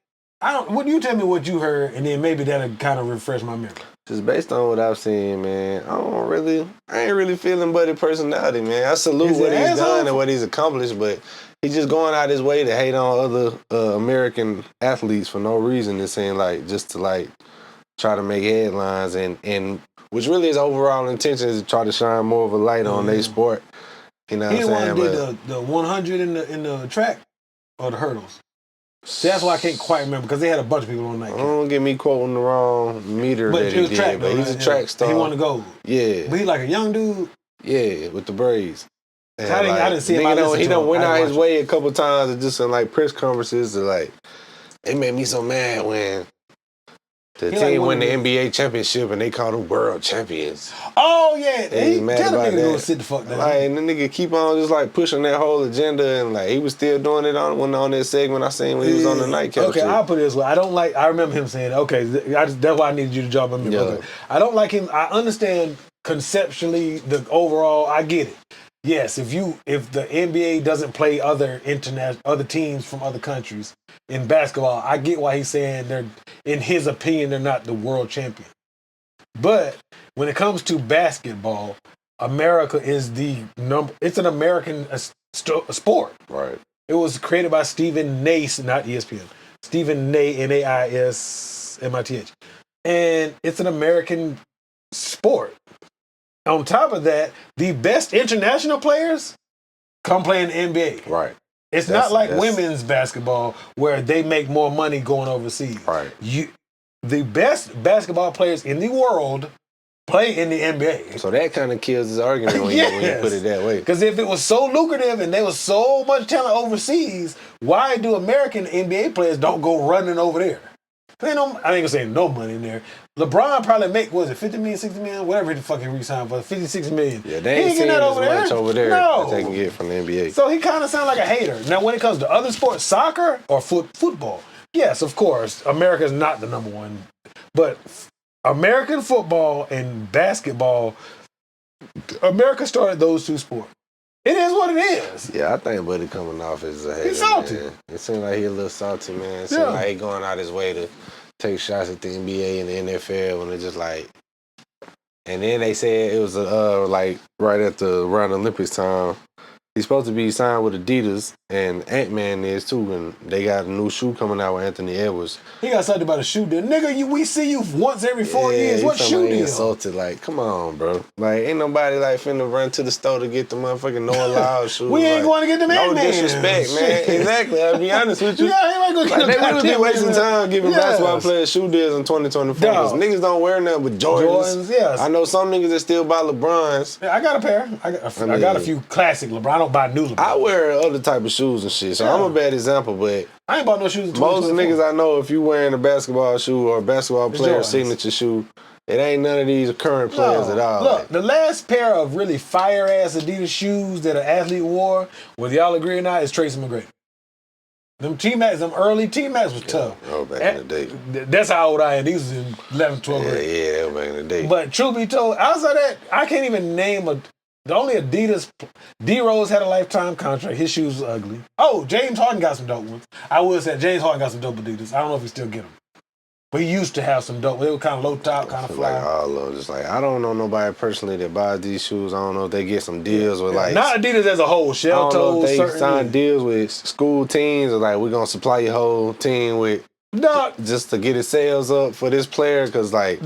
What you tell me what you heard, and then maybe that'll kind of refresh my memory. Just based on what I've seen, man, I ain't really feeling Buddy personality, man. I salute Is he what an he's asshole? done and what he's accomplished, but he's just going out his way to hate on other American athletes for no reason. It seems like just to like try to make headlines and which really his overall intention is to try to shine more of a light on their sport. You know what He I'm the one saying? who did the 100 in the track or the hurdles. See, that's why I can't quite remember because they had a bunch of people on that. Don't get me quoting the wrong meter But that it was he track, did, though, but he's right? a track star. He won the gold. Yeah, But he like a young dude. yeah, with the braids. And I didn't see him. He done went out his way. way a couple times and just in like press conferences to like, it made me so mad when the He team like won the one of NBA championship and they called them world champions. Oh yeah, He mad tell the about nigga to go that. sit the fuck down. Like, and the nigga keep on just like pushing that whole agenda and like he was still doing it on that segment I seen when he was on the nightcap. Okay, shit. I'll put it this way. I remember him saying, okay, that's why I needed you to jump on me. Yeah. Okay. I don't like him. I understand conceptually the overall, I get it. Yes, if the NBA doesn't play other teams from other countries in basketball, I get why he's saying in his opinion, they're not the world champion. But when it comes to basketball, America is it's an American sport. Right. It was created by Stephen Nace, not ESPN. Stephen Nace, Naismith. And it's an American sport. On top of that, the best international players come play in the NBA. Right. It's not like women's basketball where they make more money going overseas. Right. The best basketball players in the world play in the NBA. So that kind of kills his argument when you put it that way. Because if it was so lucrative and there was so much talent overseas, why do American NBA players don't go running over there? I ain't gonna say no money in there. LeBron probably make, what is it, 50 million, 60 million? Whatever he fucking re-signed for, 56 million. Yeah, they ain't seen as much over there as they can get from the NBA. So he kind of sounds like a hater. Now, when it comes to other sports, soccer or football, yes, of course, America's not the number one. But American football and basketball, America started those two sports. It is what it is. Yeah, I think Buddy coming off as a hater. He's salty. Man. It seems like he a little salty, man. It seems like he going out his way to take shots at the NBA and the NFL when it's just like. And then they said it was like right at around the Olympics time. He's supposed to be signed with Adidas, and Ant-Man is too, and they got a new shoe coming out with Anthony Edwards. He got something about a shoe deal. Nigga, we see you once every 4 years. What shoe deal? Insulted, like, come on, bro. Like, ain't nobody like finna run to the store to get the motherfucking Noah Lyles shoes. We ain't going to get the No man. disrespect, man. Exactly. I'll be honest with you. Yeah, he ain't going to get They would be wasting time giving basketball players shoe deals in 2024. Because niggas don't wear nothing but Jordans. Yes. I know some niggas that still buy LeBrons. Yeah, I got a pair. I got a few classic LeBron. I don't buy new LeBron. I wear other type of shoes and shit, so I'm a bad example, but I ain't bought no shoes in most niggas I know, if you wearing a basketball shoe or a basketball player signature shoe, it ain't none of these current players at all. Look, the last pair of really fire-ass Adidas shoes that an athlete wore, whether y'all agree or not, is Tracy McGrady. Them early T-Max was tough. Oh, back in the day. That's how old I am. These was in 11th, 12th grade. Yeah, that was back in the day. But truth be told, outside that, I can't even name the only Adidas. D-Rose had a lifetime contract. His shoes was ugly. Oh, James Harden got some dope ones. I would say James Harden got some dope Adidas. I don't know if he still get them. But he used to have some dope. They were kind of low top, kind of fly. Like all of them. Just like, I don't know nobody personally that buys these shoes. I don't know if they get some deals with like. Not Adidas as a whole. Shell I don't know toes, if they sign deals with school teams or like, we're going to supply your whole team with. Just to get his sales up for this player. Because like.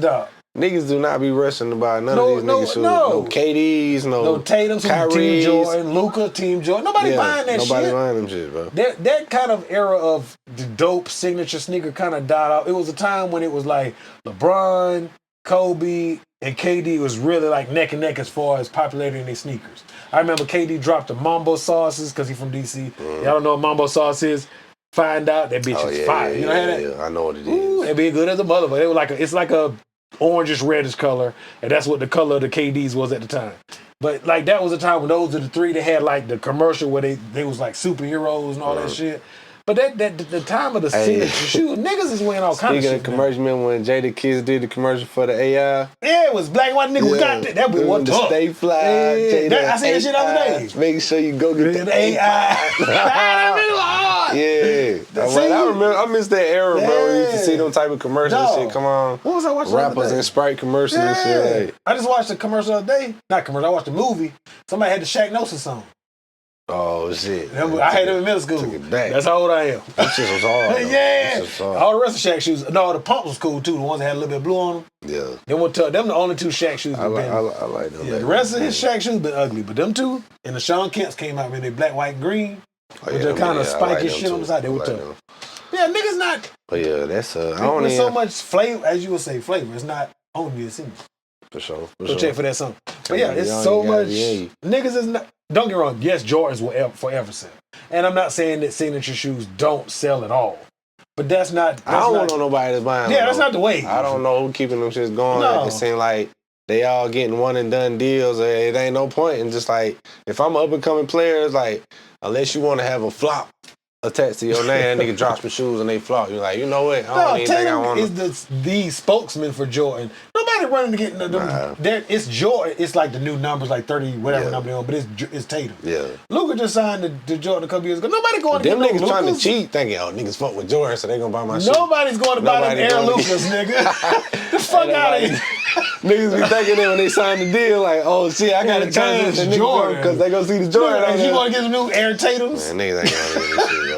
Niggas do not be rushing to buy none of these niggas shoes. No KDs, no Tatum, Team Jordan, Luka, Team Jordan. Nobody buying that shit. Nobody buying them shit, bro. That kind of era of the dope signature sneaker kind of died out. It was a time when it was like LeBron, Kobe, and KD was really like neck and neck as far as popularity in their sneakers. I remember KD dropped the Mambo sauces because he's from DC. Y'all don't know what Mambo sauce is? Find out that bitch is fire. You know that? Yeah, I know what it is. Ooh, that be good as a mother, but it was like it's like a orangish reddish color, and that's what the color of the KDs was at the time. But like that was a time when those are the three that had like the commercial where they was like superheroes and all that shit. But the time of the signature shoes, niggas is wearing all kinds of shit. Speaking of commercial, remember when Jada Kids did the commercial for the AI? Yeah, it was black and white niggas got that. That was one to stay fly. I seen that shit the other day. Making sure you go get the AI. Yeah. I miss that era, bro. You used to see Yeah. them type of commercials and shit come on. What was I watching? the other Rappers day? and Sprite commercials and shit. Like, I just watched a commercial the other day. Not commercial. I watched a movie. Somebody had the Shaq Nosa song. oh shit. I had them in middle school. Took it back. That's how old I am. That shit was hard. though. Yeah. That shit was hard. All the rest of Shaq shoes. No, the pumps was cool too. The ones that had a little bit of blue on them. Yeah. Them the only two Shaq shoes. I like them. Yeah, the rest of his Shaq shoes been ugly, but them two and the Sean Kemp's came out when they black, white, and green. With the kind of spiky shit on the side. They were tough. Yeah, niggas not. But yeah, that's I don't There's even. so much flavor, as you would say, flavor. It's not only a single. For sure. Go check for that song. But yeah, it's Y'all so ain't gotta much. be Niggas is not. Don't get me wrong. Yes, Jordans will forever sell, and I'm not saying that signature shoes don't sell at all. But that's not. I don't want nobody that's buying. Yeah, that's not the way. I don't know who keeping them shits going. No. It seems like they all getting one and done deals. It ain't no point in just like if I'm an up and coming player, it's like unless you want to have a flop attached to your name, that nigga drops some shoes and they flop. You're like, you know what? I don't even think I Tatum want is the spokesman for Jordan. Nobody running to get it's Jordan. It's like the new numbers, like 30, whatever number they're on, but it's Tatum. Yeah. Luka just signed to Jordan a couple years ago. Nobody going to Them get niggas no trying to Lukas. cheat, thinking, oh, niggas fuck with Jordan, so they gonna buy my shit. Nobody's going to buy them Nobody Air gonna Lucas, nigga. The fuck out of here. Niggas be thinking that when they sign the deal, like, oh shit, I got a chance it's Jordan. because they gonna see the Jordan. If you want to get some new Air Tatums, Man, niggas ain't gonna get this shit, bro.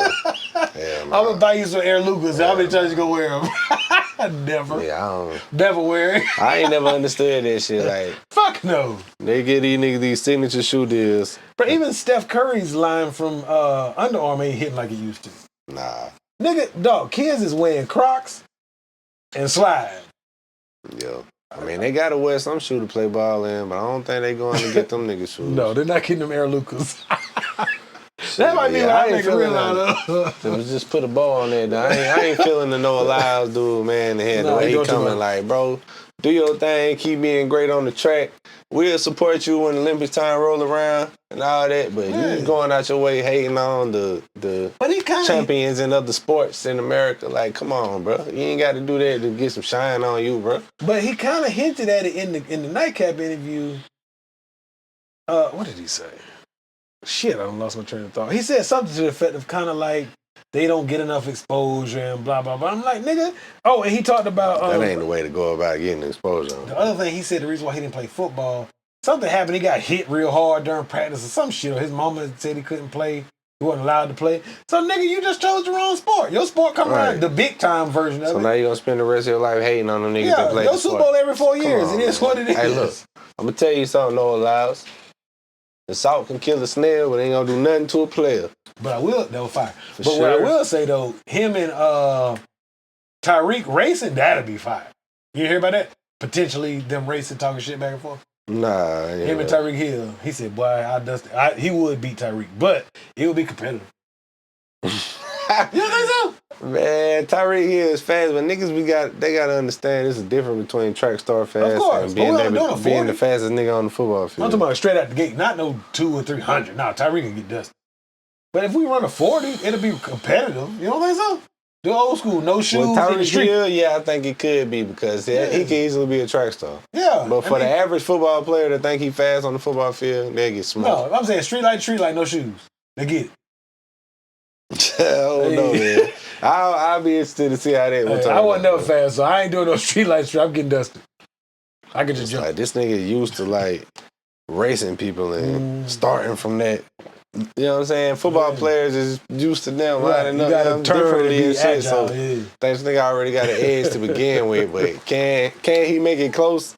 Hell I'm no. gonna buy you some Air Lucas. How many times you gonna wear them? Never. Yeah, I don't. Never wear it. I ain't never understood that shit. Like, Fuck no. they get these niggas these signature shoe deals. But even Steph Curry's line from Under Armour ain't hitting like it used to. Nah. Nigga, dog, kids is wearing Crocs and slide. Yeah. I mean, they gotta wear some shoe to play ball in, but I don't think they going to get them niggas shoes. No, they're not getting them Air Lucas. That might be what I make a real out of. It was just put a bow on that. I ain't feeling the Noah Lyles dude, man. The head, the way he coming, like, bro, do your thing, keep being great on the track. We'll support you when the Olympics time roll around and all that. But you going out your way hating on the champions in other sports in America. Like, come on, bro. You ain't got to do that to get some shine on you, bro. But he kind of hinted at it in the nightcap interview. What did he say? Shit, I done lost my train of thought. He said something to the effect of kind of like they don't get enough exposure and blah, blah, blah. I'm like, nigga. Oh, and he talked about... that ain't the way to go about getting exposure. The other thing, he said the reason why he didn't play football, something happened. He got hit real hard during practice or some shit. Or his mama said he couldn't play. He wasn't allowed to play. So, nigga, you just chose the wrong sport. Your sport come around, the big time version of it. So now you going to spend the rest of your life hating on them niggas that play the sport. Super Bowl every 4 years. It is what it is. Hey, look. I'm going to tell you something, Noah Lyles. The salt can kill a snail, but it ain't gonna do nothing to a player. But I will, that was fire. But sure. what I will say though, him and Tyreek racing, that'll be fire. You hear about that? Potentially them racing, talking shit back and forth. Nah. Him and Tyreek Hill. He said, boy, he would beat Tyreek, but it would be competitive. You don't think so? Man, Tyreek Hill is fast, but niggas they gotta understand there's a difference between track star fast and being the fastest nigga on the football field. I'm talking about straight out the gate, not no 200 or 300. Nah, Tyreek can get dusted. But if we run a 40, it'll be competitive. You don't think so? The old school, no shoes in the street. Hill, yeah, I think it could be because he can easily be a track star. Yeah. But for the average football player that think he fast on the football field, they get smoked. No, I'm saying street light, no shoes. They get it. I don't know, man. I'll be interested to see how that will turn out. I wasn't never fast, so I ain't doing no street light. I'm getting dusted. I can just jump. Like, this nigga used to like racing people and starting from that. You know what I'm saying? Football players is used to them lining up them differently and shit. Agile, So this nigga already got an edge to begin with. But can he make it close?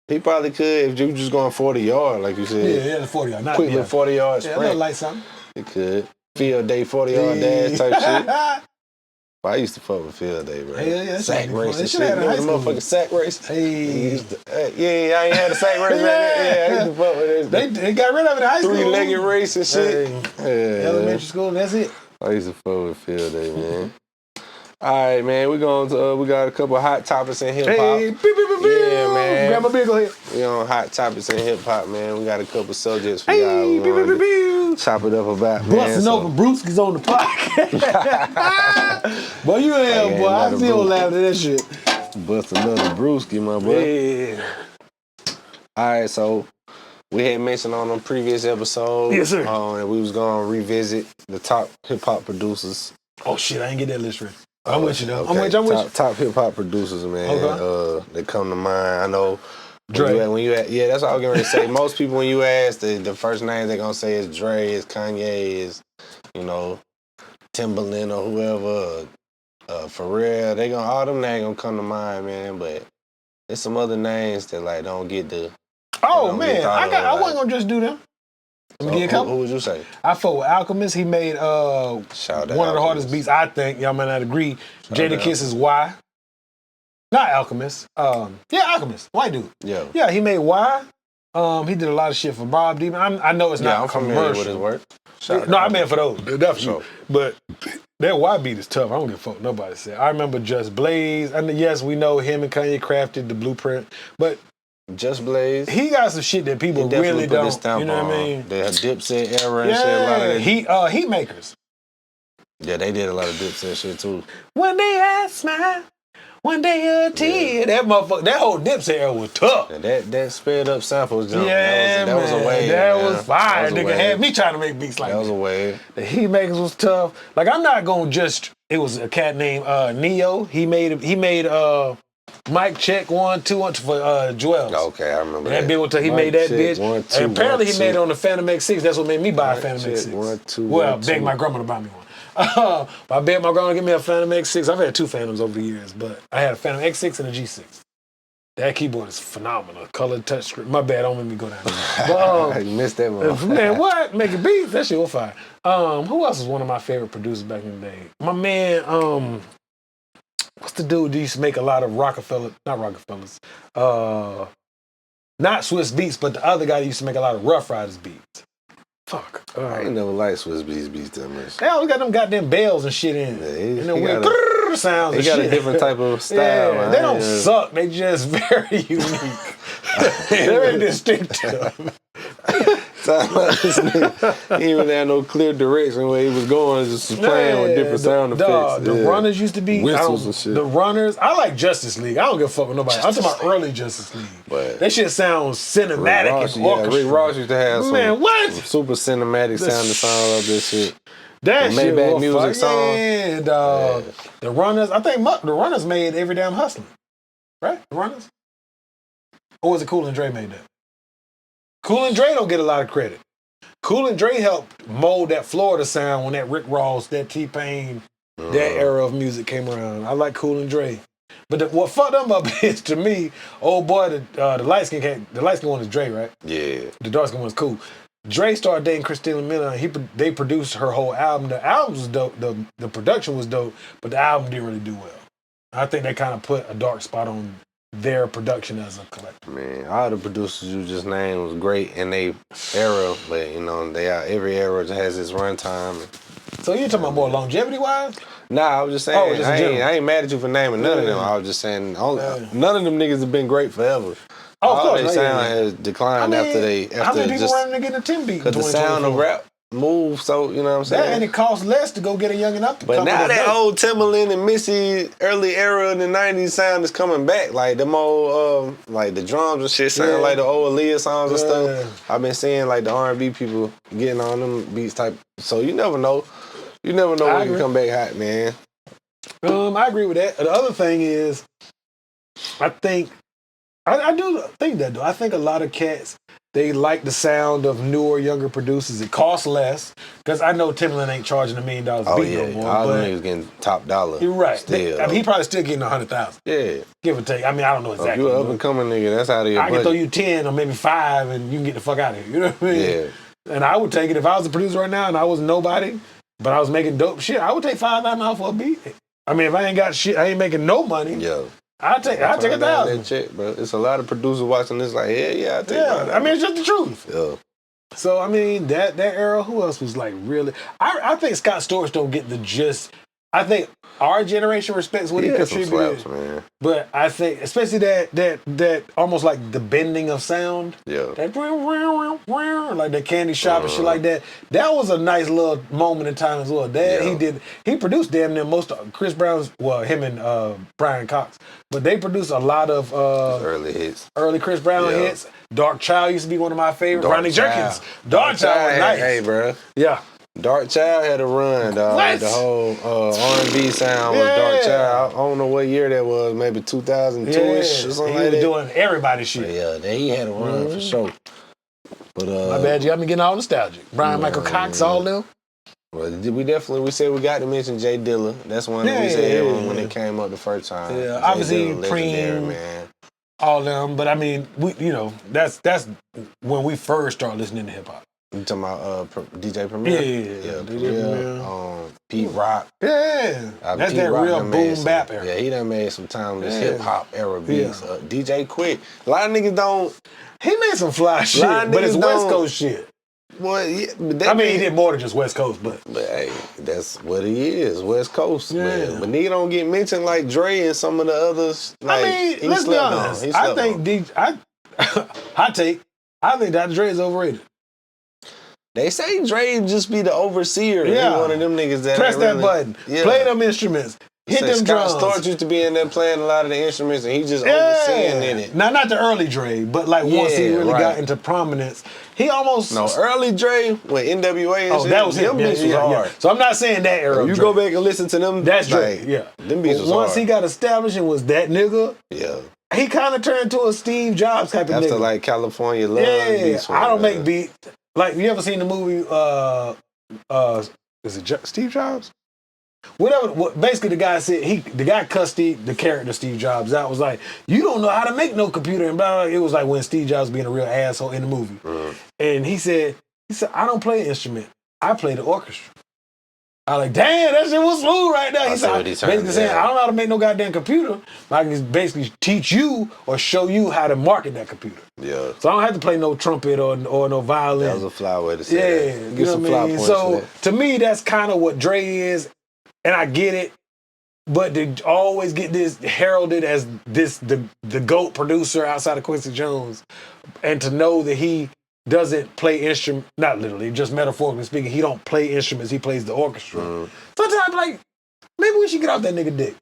He probably could if you just going 40 yard, like you said. Yeah, 40 yard. Quick little 40 yard sprint. sprint. Like something. He could. Field day 40 yard dash type shit. I used to fuck with field day, bro. Yeah, sack race and shit. Remember the motherfucking sack race? Hey. I ain't had a sack race back then. Yeah, I used to fuck with it. They got rid of it in high school. 3-legged race and shit. Hey. Elementary school, and that's it. I used to fuck with field day, man. All right, man. We got a couple of hot topics in hip hop. Hey, yeah, man. Grab my beer, go ahead. We on hot topics in hip hop, man. We got a couple subjects for y'all. We chop it up about, man. Busting open Brewski's on the podcast. Boy, you hell, boy. I still laughing at that shit. Bust another Brewski, my boy. Yeah. All right, so we had mentioned on a previous episode yes, sir. that we was going to revisit the top hip-hop producers Oh shit, I ain't get that list ready. I'm with you though. I'm with you. Top hip hop producers, man. Okay. That come to mind. I know. Dre. When you yeah, that's what I was getting ready to say. Most people, when you ask, the first name they're gonna say is Dre, is Kanye, is Timbaland or whoever, Pharrell. They gonna all them names gonna come to mind, man. But there's some other names that like don't get the. Oh man, I wasn't gonna just do them. Let me get a couple. Who would you say? I fought with Alchemist. He made Shout out one of the Alchemist. hardest beats, I think. Y'all might not agree. Jada out. Kiss is Why. Not Alchemist. Yeah, Alchemist. White dude. Yeah. Yeah, he made Why. He did a lot of shit for Bob Demon. I know it's not I'm familiar commercial. with his work. No, I meant for those. Definitely. Sure. But that Y beat is tough. I don't give a fuck nobody said. I remember Just Blaze. I mean, yes, we know him and Kanye crafted the blueprint, but Just Blaze. he got some shit that people really don't. You know what I mean? They had Dipset era and shit. A lot of that. Heat Makers. Yeah, they did a lot of Dipset shit too. One day I smile, one day a tear. That motherfucker, that whole Dipset era was tough. And that sped up samples jump. Yeah, that was a wave. That man. was fire. That was a Nigga wave. had me trying to make beats like That that. was a wave. The Heat Makers was tough. Like I'm not gonna just. It was a cat named Neo. He made Mic Check 1 2 1 for Joel's. Okay, I remember That that. bitch, until he Mic made that check, bitch. 1 2 and apparently 1 he made it 2. on the Phantom X6. That's what made me buy a Mic Phantom check, X6. 1 2 well, 1 begged 2. my grandma to buy me one. I begged my grandma to give me a Phantom X6. I've had two Phantoms over the years, but I had a Phantom X6 and a G6. That keyboard is phenomenal. Colored touchscreen. My bad, don't make me go down there. But, You missed that one. man, what? Making beats? That shit was fire. Who else was one of my favorite producers back in the day? My man, what's the dude that used to make a lot of not Swiss Beats, but the other guy that used to make a lot of Rough Riders beats. Fuck. I ain't never liked Swiss Beats that much. They always got them goddamn bells and shit in. Yeah, and then weird sounds He and got shit. a different type of style. Yeah, man. they don't suck. They just very unique. They're very distinctive. Sound like this nigga, he even had no clear direction where he was going, just playing with different sound effects. The Runners used to be whistles and shit. The Runners, I like Justice League. I don't give a fuck with nobody. I'm talking about early Justice League. But that shit sounds cinematic and orchestral. Rick Ross used to have some super cinematic sounding song of this shit. That shit Maybach was music song. Yeah, dog. The Runners, I think the Runners made Every Damn Hustler. Right? The Runners? Or was it Cool and Dre made that? Cool and Dre don't get a lot of credit. Cool and Dre helped mold that Florida sound when that Rick Ross, that T-Pain, that era of music came around. I like Cool and Dre. But what fucked them up is, to me, old boy, the light skin one is Dre, right? Yeah. The dark skin one is Cool. Dre started dating Christina Miller, and they produced her whole album. The album was dope, the production was dope, but the album didn't really do well. I think they kind of put a dark spot on their production as a collective. Man, all the producers you just named was great in their era, but every era has its runtime. So you're talking about more longevity-wise? Nah, I was just saying, I ain't mad at you for naming none of them. I was just saying, none of them niggas have been great forever. Oh, of all course. their sound has declined after they. How many people running to get a 10 beat? Because the sound of rap moves, so, you know what I'm saying? And it costs less to go get a young and up to But come now with that old Timbaland and Missy early era in the 90s sound is coming back. Like them old, like the drums and shit sound like the old Aaliyah songs and stuff. I've been seeing like the R&B people getting on them beats type. So you never know. You never know when you come back hot, man. I agree with that. The other thing is, I do think that though. I think a lot of cats, they like the sound of newer, younger producers. It costs less because I know Timbaland ain't charging $1 million a beat no more. All them niggas getting top dollar. You're right. Still, he probably still getting 100,000. Yeah, give or take. I mean, I don't know exactly. If you an up and coming nigga, that's out of your budget. I can throw you 10 or maybe 5, and you can get the fuck out of here. You know what I mean? Yeah. And I would take it if I was a producer right now and I was nobody, but I was making dope shit. I would take $5,000 for a beat. I mean, if I ain't got shit, I ain't making no money. Yo. I'll take $1,000. That check, bro. It's a lot of producers watching this like, I take I mean, it's just the truth. Yeah. So, I mean, that era, who else was like really... I think Scott Storch don't get the gist. I think our generation respects what he contributed. Slaps, man. But I think, especially that almost like the bending of sound. Yeah. That like that Candy Shop and shit like that. That was a nice little moment in time as well. He produced damn near most of Chris Brown's, him and Brian Cox. But they produced a lot of early hits. Early Chris Brown hits. Dark Child used to be one of my favorites. Ronnie Jerkins. Dark Child was nice. Hey, bro. Yeah. Dark Child had a run, dog. What? The whole R&B sound was Dark Child. I don't know what year that was, maybe 2002-ish or something he like was that. doing everybody shit. But yeah, he had a run for sure. But My bad, you got me getting all nostalgic. Brian Michael Cox, all them. Well, we said we got to mention Jay Dilla. That's one that we said when it came up the first time. Yeah, Jay obviously Dilla, legendary, Preem, man. all them. But I mean, that's when we first started listening to hip hop. You talking about DJ Premier? Yeah, DJ Premier. Pete Rock. Yeah, that's Pete that Rock real done made boom bap some- era. Yeah, he done made some timeless Yeah. hip hop era beats. Yeah. DJ Quick. A lot of niggas don't. He made some fly shit, Lot of but it's niggas West don't- Coast shit. Well, yeah, but I mean, he did more than just West Coast, but But hey, that's what he is, West Coast, Yeah. man. But nigga don't get mentioned like Dre and some of the others. Like, I mean, he let's be slept on. honest. He I slept think on. hot take. I think Dr. Dre is overrated. They say Dre just be the overseer. Yeah. He one of them niggas that Press ain't that really- button. Yeah. Play them instruments. Hit Say them Scott drums. Storch used to be in there playing a lot of the instruments, and he just overseeing in it. Now, not the early Dre, but like once he Yeah, really right. got into prominence, he almost. No, early Dre with NWA and Oh, shit, that was him. them Yeah, beats was yeah, hard. yeah. So I'm not saying that era. You of go Dre. back and listen to them. That's Dre. like, Yeah. them beats But was once hard. he got established and was that nigga, Yeah. he kind of turned into a Steve Jobs type of After nigga. like California Love yeah, beats. I don't man. make beats. Like, you ever seen the movie? Is it Steve Jobs? Whatever. Basically, the guy said the guy cussed the character Steve Jobs out. Was like, you don't know how to make no computer, and blah, blah. It was like when Steve Jobs being a real asshole in the movie, and he said, I don't play an instrument. I play the orchestra. I like, damn, that shit was smooth right there. I He see said, what he's saying, basically saying, yeah. I don't know how to make no goddamn computer. But I can basically teach you or show you how to market that computer. Yeah. So I don't have to play no trumpet or no violin. That was a fly way to say Yeah, that. you Get know some what fly I mean? points So for that. to me, that's kind of what Dre is, and I get it. But to always get this heralded as the GOAT producer outside of Quincy Jones, and to know that he doesn't play instrument, not literally, just metaphorically speaking, he don't play instruments, he plays the orchestra. Sometimes I'm like, maybe we should get off that nigga dick.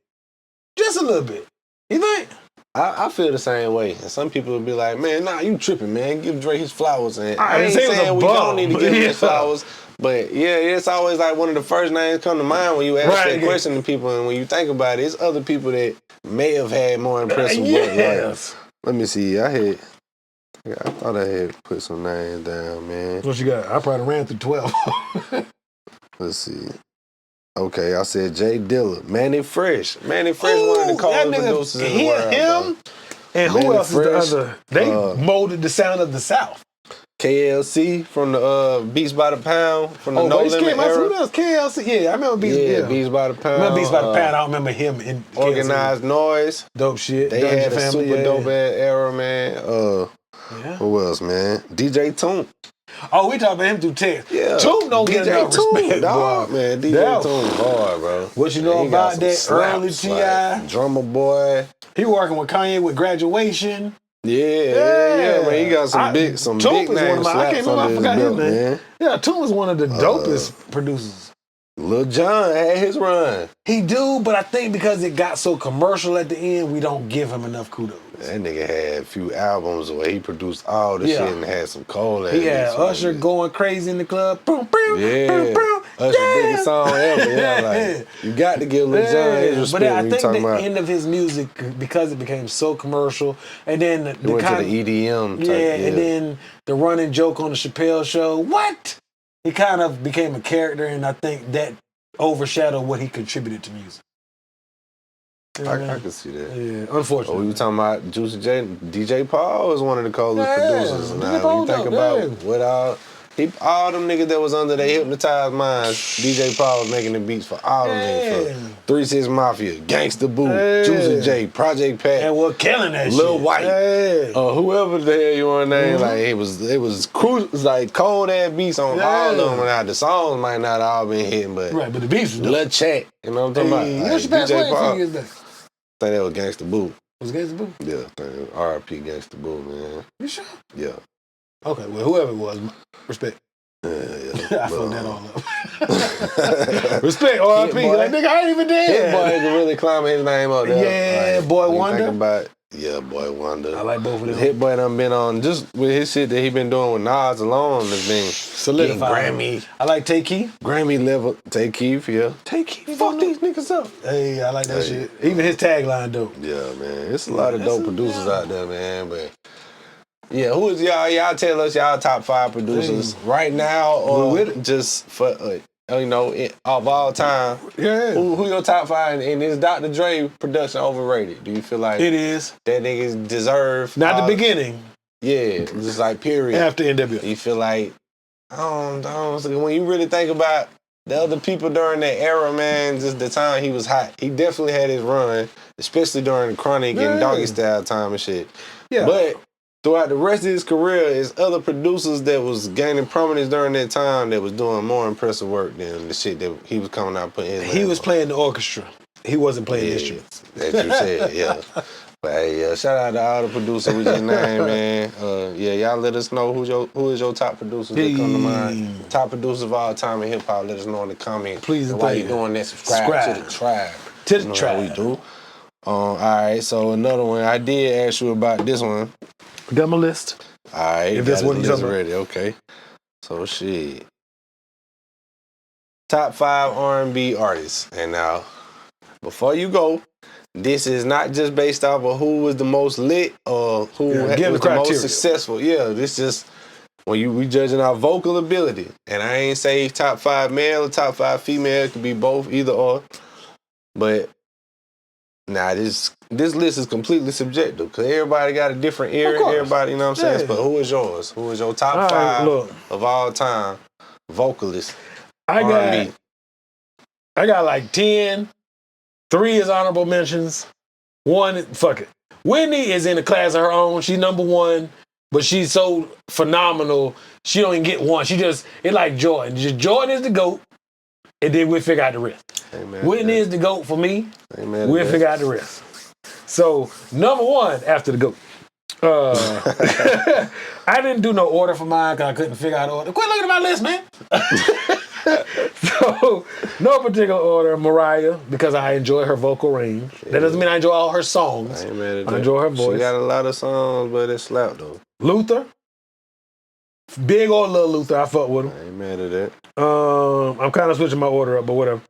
Just a little bit. You think? I feel the same way. And some people will be like, man, nah, you tripping, man. Give Dre his flowers. And I didn't ain't say it was saying a we bum, don't need to give him yeah. his flowers. But yeah, it's always like one of the first names come to mind when you ask Right, that yeah. question to people. And when you think about it, it's other people that may have had more impressive work. Yes. Like, let me see. I thought I had put some names down, man. What you got? I probably ran through 12. Let's see. Okay, I said Jay Dilla. Manny Fresh. Manny Fresh, one of the coldest producers in the world. Him? Bro. And who Manny else Fresh, is the other? They molded the sound of the South. KLC from the Beats by the Pound, from the No Bass Limit King, who era. else? KLC. Yeah, I remember Beats. Yeah, Beats by the I Pound. remember Beats by the Pound. I don't remember him in KLC. Organized Noise. Dope shit. They Dungeon had a Family, super yeah. dope ass era, man. Yeah. Who else, man? DJ Toon. Oh, we talking about him through text. Yeah. Toon don't get enough respect, dog, boy. man. DJ That- Toon hard, bro. What you know He got about some that slaps, early like T.I.? Drummer Boy. He working with Kanye with Graduation. Yeah, man. He got some big Toon big is one name of my. I slaps can't remember. I under his forgot his belt, name. man. Yeah, Toon is one of the dopest producers. Lil Jon had his run. He do, but I think because it got so commercial at the end, we don't give him enough kudos. That nigga had a few albums where he produced all the Yeah. shit and had some cold ass He had beats on Usher it. going crazy in the club. Boom, boom, Yeah. boom, boom. Usher's biggest song ever. Yeah, like, you got to give Lil Jon his respect But I when you think talking the about end of his music, because it became so commercial, and then he went to the EDM type. and then the running joke on the Chappelle show. What? He kind of became a character, and I think that overshadowed what he contributed to music. I can see that. Yeah, Oh, unfortunately. we were talking about Juicy J. DJ Paul is one of the coldest Yeah, producers. DJ Now, Paul when you think dope, about yeah. what all them niggas that was under their hypnotized minds, DJ Paul was making the beats for all them niggas. Yeah. For 3 6 Mafia, Gangsta Boo, Yeah. Juicy J, Project Pat, And we're killing that Lil shit. White. Yeah. whoever the hell you want to name, like it was like cold ass beats on all of them. Now the songs might not all been hitting, but Right, but the beats was dope. Lil Chat, you know what I'm talking Hey, about? what's your passed away a Paul, few years back? I think that was Gangsta Boo. Was Gangsta Boo? Yeah, I think R.I.P. Gangsta Boo, man. You sure? Yeah. Okay, well, whoever it was, respect. Yeah. I fucked that all up. Respect, R.I.P. Hit Boy. Like, nigga, I ain't even Hit dead. Boy can really climb his name up there. Yeah, Boy when you Wonder. Think about Yeah, Boy Wonder. I like both of them. Hit Boy done been on, just with his shit that he been doing with Nas alone, has been Solidified. Grammy. I like Take Keith. Grammy level. Take Keith, yeah. Take Keith. Fuck these niggas up. Hey, I like that shit. Even his tagline, dope. Yeah, man. It's a lot of dope producers out there, man. But yeah, who is y'all? Y'all tell us y'all top 5 producers right now, or just for of all time. Yeah. Who your top 5? And is Dr. Dre production overrated? Do you feel like It is. that niggas deserve? Not the beginning. Yeah, just like period. After NWA. You feel like I don't when you really think about the other people during that era, man, just the time he was hot. He definitely had his run, especially during the Chronic and Doggy Style time and shit. Yeah. But throughout the rest of his career, is other producers that was gaining prominence during that time that was doing more impressive work than the shit that he was coming out putting his He was playing the orchestra. He wasn't playing instruments. That you said, yeah. But hey, shout out to all the producers we just named, man. Y'all let us know who is your top producers that come to mind. Top producers of all time in hip hop. Let us know in the comments. Please, and while you doing that, subscribe to the tribe. To the tribe. We do. All right, so another one. I did ask you about this one. Got my list. All right, if that's what you're talking ready. Okay. So shit. Top 5 R&B artists. And now, before you go, this is not just based off of who was the most lit or who was the most successful. Yeah, this just when we judging our vocal ability. And I ain't say top 5 male or top 5 female. It could be both, either or. But this list is completely subjective because everybody got a different ear. Everybody, you know what I'm saying? But who is yours? Who is your top 5 of all time vocalists? I got like 10. 3 is honorable mentions. 1, fuck it. Whitney is in a class of her own. She's number 1, but she's so phenomenal. She don't even get 1. It's like Jordan. Just Jordan is the GOAT, and then we'll figure out the rest. Amen. Whitney is the GOAT for me. Amen. We'll figure out the rest. So, number 1 after the GOAT. I didn't do no order for mine because I couldn't figure out order. Quit looking at my list, man. So, no particular order. Mariah, because I enjoy her vocal range. Yeah. That doesn't mean I enjoy all her songs. I enjoy her voice. She got a lot of songs, but it slapped though. Luther. Big or little Luther, I fuck with him. I ain't mad at that. I'm kind of switching my order up, but whatever.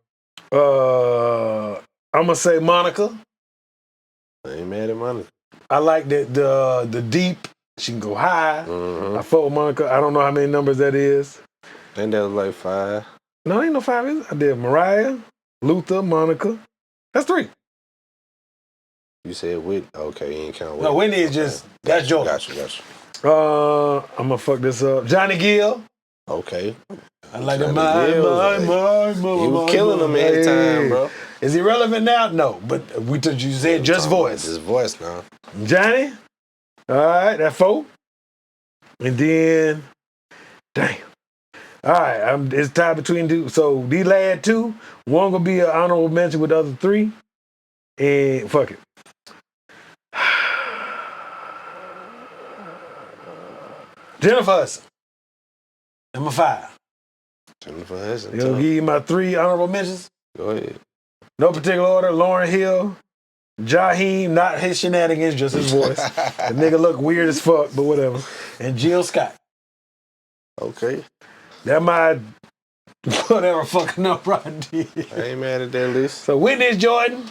I'm gonna say Monica. I ain't mad at Monica. I like the deep. She can go high. Mm-hmm. I fuck with Monica. I don't know how many numbers that is. I think that was like 5. No, ain't no 5 either. I did Mariah, Luther, Monica. That's 3. You said Whitney. Okay, you ain't count Whitney. No, Whitney is just, that's Jordan. Got you. I'm gonna fuck this up. Johnny Gill. Okay. I like him. You was killing him every time, bro. Is he relevant now? No, but you said just voice. Just voice now. Johnny. All right, that 4. And then, damn. All right, it's tied between 2. So these last 2, one gonna be an honorable mention with the other 3. And fuck it. Jennifer Hudson. Number 5. Jennifer Hudson. You'll give you my 3 honorable mentions. Go ahead. No particular order. Lauryn Hill. Jaheim, not his shenanigans, just his voice. The nigga look weird as fuck, but whatever. And Jill Scott. Okay. That my whatever fucking number I did. I ain't mad at that list. So Whitney's Jordan,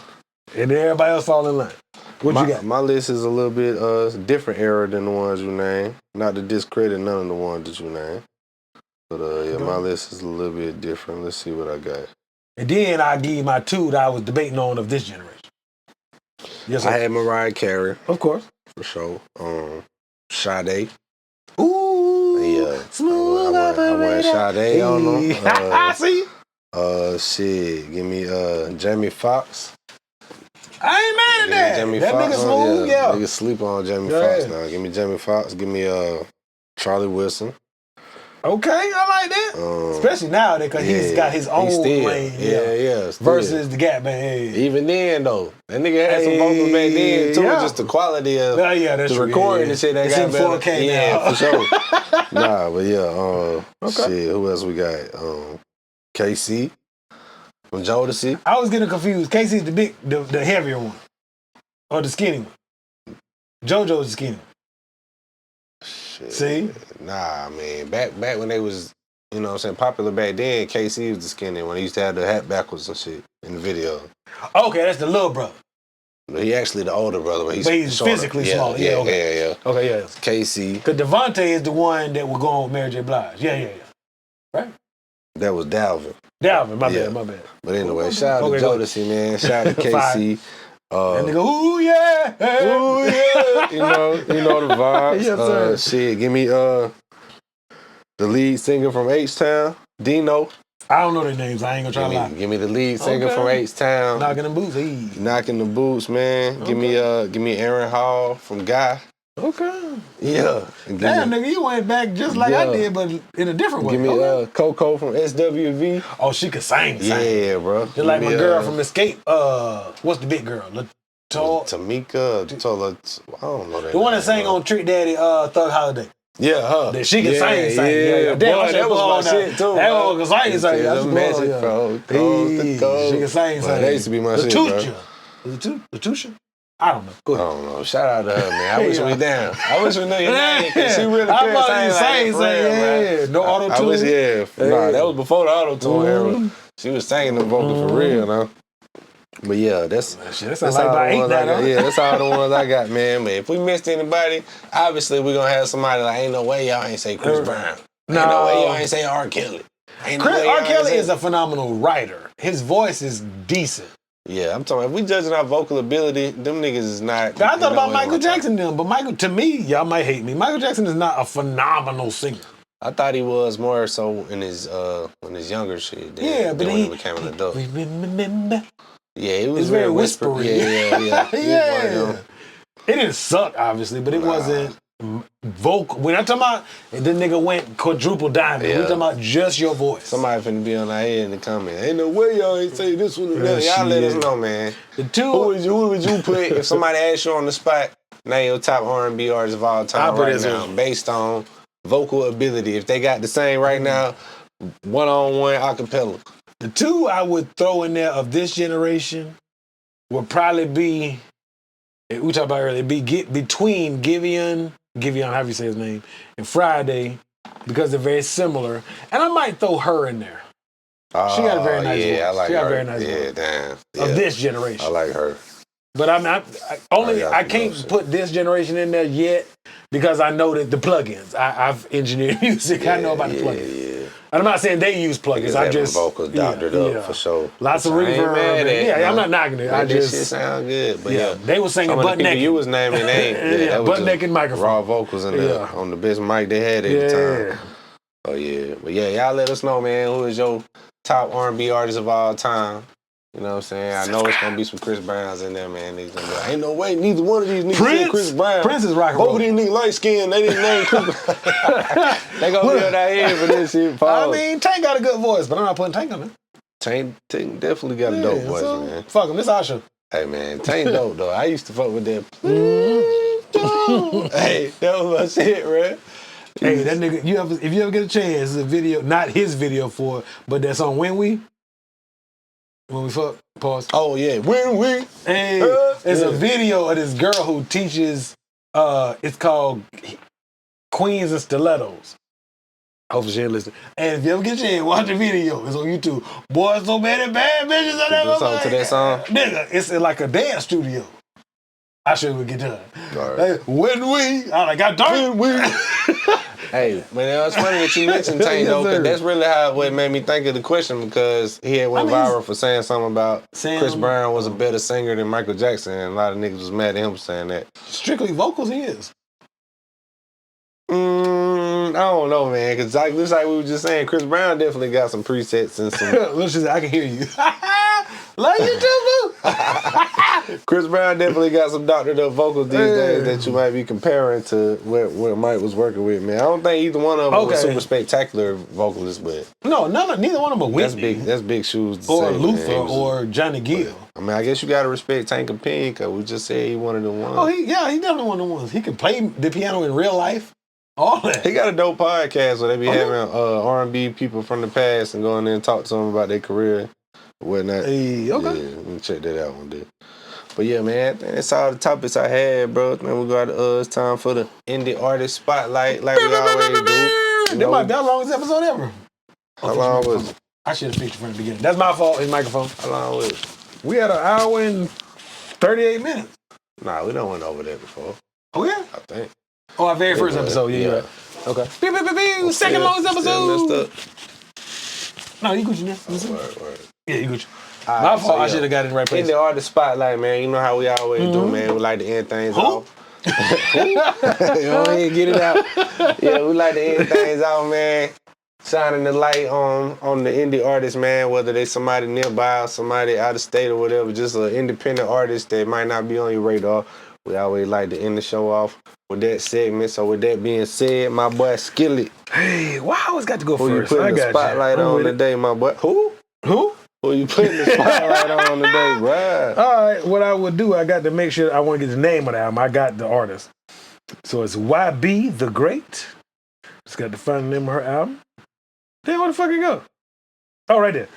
and then everybody else fall in line. What you got? My list is a little bit different era than the ones you named. Not to discredit none of the ones that you named. But my list is a little bit different. Let's see what I got. And then I give you my 2 that I was debating on of this generation. Yes, I had Mariah Carey. Of course. For sure. Sade. Ooh. Yeah. Smooth I went Sade on them. I see. Shit. Give me Jamie Foxx. I ain't mad at that. Jamie That Foxx nigga smooth, yeah. Nigga sleep on Jamie Foxx now. Give me Jamie Foxx. Give me Charlie Wilson. Okay, I like that. Especially now because he's got his own lane. Yeah. Versus the Gap Band. Even then, though. That nigga had some vocals back then, too. Just the quality of the recording and shit. That got better. 4K now. For sure. Nah, but yeah. Shit, who else we got? KC from Jodeci. I was getting confused. KC's the heavier one. Or the skinny one. JoJo's skinny. Shit. See? Nah, man. Back when they was, you know what I'm saying, popular back then, KC was the skinny when he used to have the hat backwards and shit in the video. Okay, that's the little brother. But he actually the older brother, but he's shorter. Physically smaller. Yeah, okay. Yeah. Okay, yeah. KC. Because Devontae is the one that would go on with Mary J. Blige. Yeah. Right? That was Dalvin. Dalvin, my bad. But anyway, shout out to Jodeci, man. Shout out to KC. And they go, ooh yeah. Ooh yeah. you know the vibes. Yes, sir. Shit, give me the lead singer from H-Town, Dino. I don't know their names. I ain't gonna try to lie. Give me the lead singer from H-Town. Knocking the boots. Knocking the boots, man. Okay. Give me Aaron Hall from Guy. Okay. Yeah. Damn, nigga, you went back just like I did, but in a different way. Give me Coco from SWV. Oh, she could sing. Yeah, bro. Just like my girl from Escape. What's the big girl? Tamika. I don't know that. The one that sang on Trick Daddy, Thug Holiday. Yeah, her. That she can sing. Yeah. Damn, that was my shit too. That one was sing. That's magic, bro. She can sing. That used to be my shit, bro. Latusha? I don't know. Go ahead. I don't know. Shout out to her, man. I wish we down. I wish we knew your name, because she really could sing like that. Yeah. No auto-tune? Nah, that was before the auto-tune era. She was singing the vocal for real, no? But yeah, that's all the ones I got. Yeah, that's all the ones I got, man. But if we missed anybody, obviously we're gonna have somebody like, ain't no way y'all ain't say Chris Brown. Ain't no way y'all ain't say R. Kelly. R. Kelly is a phenomenal writer. His voice is decent. Yeah, I'm talking. If we judging our vocal ability, them niggas is not. I thought about Michael Jackson then, but to me, y'all might hate me. Michael Jackson is not a phenomenal singer. I thought he was more so in his younger shit. Than when he became an adult. Remember. Yeah, it was very whispery. Yeah. Yeah. It didn't suck, obviously, but it wasn't vocal. When I'm talking about, the nigga went quadruple diamond. We're talking about just your voice. Somebody finna be on our head in the comments. Ain't no way y'all ain't say this one. Y'all let us know, man. Who would you put if somebody asked you on the spot, name your top R&B artists of all time right now, based on vocal ability? If they got the same right now, one-on-one acapella. The two I would throw in there of this generation would probably be, we talked about earlier, between Giveon, however you say his name, and Friday, because they're very similar. And I might throw her in there. She got a very nice voice. I like she got her. a very nice voice. Damn. Of this generation. I like her. But I can't put this generation in there yet because I know that the plugins. I've engineered music. I know about the plugins. Yeah. And I'm not saying they use plugins. I just vocals doctored up for sure. Lots of reverb. I'm not knocking it. That shit sound good. But they were singing butt naked. You was naming names. Butt naked microphone. Raw vocals on the best mic they had at the time. Oh yeah, but y'all let us know, man. Who is your top R&B artist of all time? You know what I'm saying? I know it's gonna be some Chris Browns in there, man. These gonna be like, ain't no way neither one of these niggas said Chris Brown. Prince is rock and roll. Both of these niggas light skinned, they didn't name Chris Brown. They gonna be on that head for this shit. I mean, Tank got a good voice, but I'm not putting Tank on it. Tank definitely got a dope voice, man. Fuck him, this our show. Hey man, Tank dope though. I used to fuck with that. Hey, that was my shit, man. Hey, that nigga, if you ever get a chance, a video, not his video for it, but that's on When We Fuck, pause. Oh yeah, When We. Hey, it's a video of this girl who teaches, it's called Queens and Stilettos. Hopefully she ain't listening. And if you ever get a chance, watch the video. It's on YouTube. Boy, so many bad bitches on that. Song to that song? Nigga, it's like a dance studio. I should would get done. Right. Hey, When We, I like, God darn it. Hey, man, it's funny that you mentioned Tank though, because that's really what made me think of the question, because he had went viral for saying something about Chris Brown was a better singer than Michael Jackson, and a lot of niggas was mad at him for saying that. Strictly vocals, he is. I don't know, man, because just like we were just saying, Chris Brown definitely got some presets and some. I can hear you. Love you too, boo. Chris Brown definitely got some doctored up vocals these days that you might be comparing to what Mike was working with, man. I don't think either one of them was super spectacular vocalists, but neither one of them are Whitney. That's big shoes to or say, Luther man. or Johnny Gill. I mean, I guess you gotta respect Tank opinion, because we just said he one of the ones. Oh, he definitely one of the ones. He can play the piano in real life. All that. He got a dope podcast where they be having R&B people from the past and going in and talk to them about their carear and whatnot. Hey, okay. Yeah, let me check that out one day. But yeah, man, that's all the topics I had, bro. Man, we got it's time for the indie artist spotlight, like we always do. That might be the longest episode ever. How long was it? I should have fixed it from the beginning. That's my fault. His microphone. How long was it? We had an hour and 38 minutes. Nah, we done went over that before. Oh yeah. I think. Oh, our very first episode. Yeah, you're right. Okay. Pew, pew, pew, pew. Second longest episode. Messed up. No, you Gucci now. Word. Yeah, you Gucci. All My right, fault. so, I should have got it in the right place. In the artist spotlight, man. You know how we always do, man. We like to end things off. Go ahead, get it out. Yeah, we like to end things off, man. Shining the light on the indie artist, man. Whether they somebody nearby or somebody out of state or whatever, just an independent artist that might not be on your radar. We always like to end the show off with that segment. So with that being said, my boy Skillet. Hey, why I always got to go Who first? you putting the spotlight on today, my boy? Who? Who you putting the spotlight on today, bro? All right, what I would do, I got to make sure I want to get the name of the album. I got the artist. So it's YB The Great. Just got to find the name of her album. Damn, where the fuck it go? Oh, right there.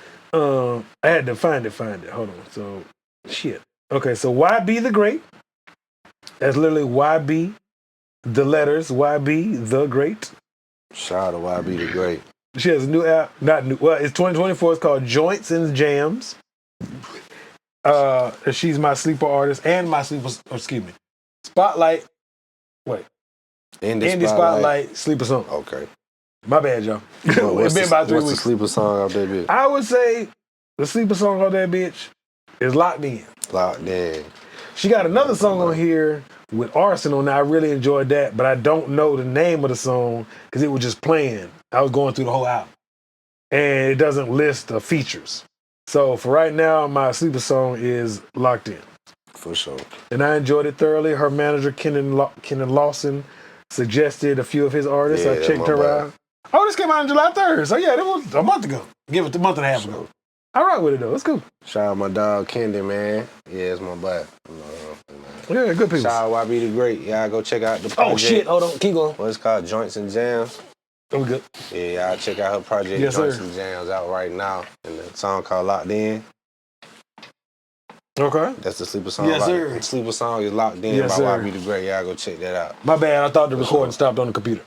I had to find it. Hold on. So, shit. Okay, so YB The Great. That's literally YB, the letters, YB The Great. Shout out to YB The Great. She has a new album, not new, well, it's 2024. It's called Joints and Jams. She's my sleeper artist and my sleeper, Spotlight. Wait. Indie Spotlight sleeper song. Okay. My bad, y'all. Well, It's been about 3 what's weeks. the sleeper song out there, bitch? I would say the sleeper song on that bitch is Locked In. Locked In. She got another song on here with Arsenal. Now, I really enjoyed that, but I don't know the name of the song because it was just playing. I was going through the whole album. And it doesn't list the features. So for right now, my sleeper song is Locked In. For sure. And I enjoyed it thoroughly. Her manager, Kenan Lawson, suggested a few of his artists. Yeah, I checked her out. Oh, this came out on July 3rd. So yeah, that was a month ago. Give it a month and a half ago. I rock with it though. It's cool. Shout out my dog Kendi, man. Yeah, it's my boy. Yeah, good people. Shout out YB The Great. Y'all go check out the project. Oh shit, hold on. Keep going. What's called Joints and Jams. Oh, good. Yeah, y'all check out her project, Yes, Joints sir. and Jams, out right now. And the song called Locked In. Okay. That's the sleeper song. Yes, sir. The sleeper song is Locked In Yes, by sir. YB The Great. Y'all go check that out. My bad. I thought the recording stopped on the computer.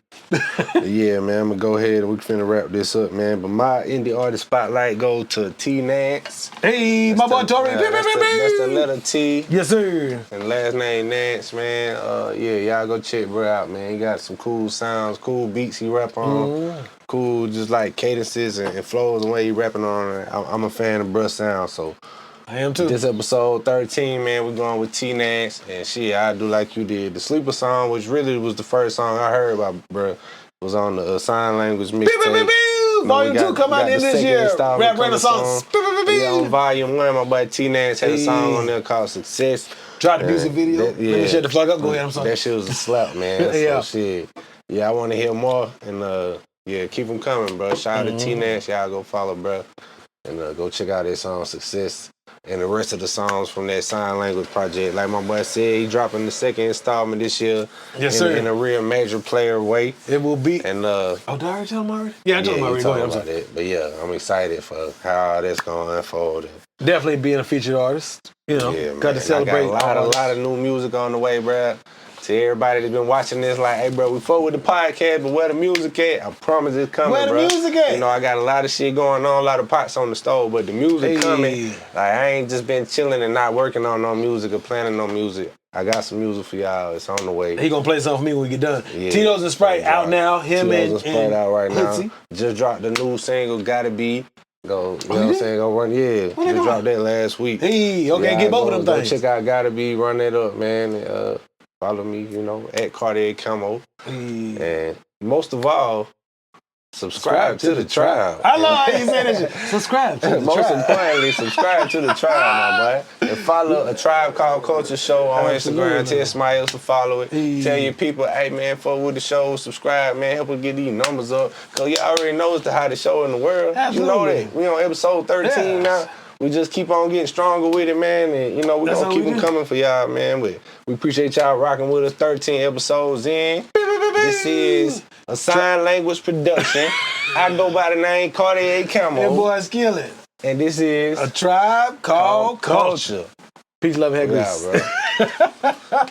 Yeah, man, I'm gonna go ahead and we finna wrap this up, man. But my indie artist spotlight goes to T Nance. Hey, my boy Tori. That's the letter T. Yes, sir. And last name Nance, man. Yeah, y'all go check bro out, man. He got some cool sounds, cool beats he rap on, cool just like cadences and flows and way he rapping on. I'm a fan of bruh sound, so. I am too. This episode 13, man, we're going with T Nance and shit. I do like you did. The sleeper song, which really was the first song I heard about, bruh, was on the sign language mixtape. Volume 2 come out in this year. Rap Renaissance. Yeah, on Volume 1, my boy T Nance had a song on there called Success. Tried the music video. Let me shut the fuck up. Go ahead. I'm sorry. That shit was a slap, man. Yeah. So shit. Yeah, I want to hear more. And yeah, keep them coming, bro. Shout out to T Nance. Y'all go follow, bro. And go check out his song Success. And the rest of the songs from that sign language project. Like my boy said, he dropping the second installment this year. Yes, sir. In a real major player way. It will be. And oh, did I already tell him already? Yeah, I told him already. Go ahead. I'm sorry. It. But yeah, I'm excited for how that's going to unfold. Definitely being a featured artist. You know, Yeah, got to celebrate. I got a lot of new music on the way, bruh. To everybody that's been watching this, like, hey, bro, we fuck with the podcast, but where the music at? I promise it's coming, Where the bro. music at? You know, I got a lot of shit going on, a lot of pots on the stove, but the music coming. Like, I ain't just been chilling and not working on no music or planning no music. I got some music for y'all. It's on the way. He gonna play something for me when we get done. Yeah. Tito's and Sprite out now. Him Tito's and Sprite out right Quincy. now. Just dropped the new single, Gotta Be. Go, you know what I'm did? saying? Go run, yeah. When they Just come dropped that last week. Hey, okay, get both of them things. Go check out Gotta Be, run that up, man. Follow me, you know, at Cartier Camo. And most of all, subscribe to the tribe. I love how you say that shit. Subscribe to the Most tribe. importantly, subscribe to the tribe, my boy. And follow A Tribe Called Culture Show on Instagram. Absolutely. Tell somebody else to follow it. Hey. Tell your people, hey, man, fuck with the show. Subscribe, man. Help us get these numbers up. Because you already know it's the hottest show in the world. Absolutely. You know that. We on episode 13 now. We just keep on getting stronger with it, man. And, you know, we're going to keep them coming for y'all, man. We appreciate y'all rocking with us 13 episodes in. This is a sign language production. I go by the name Cartier Camo. That boy Skillet. And this is A Tribe Called Culture. Peace, love, and hair We grease. out, bro.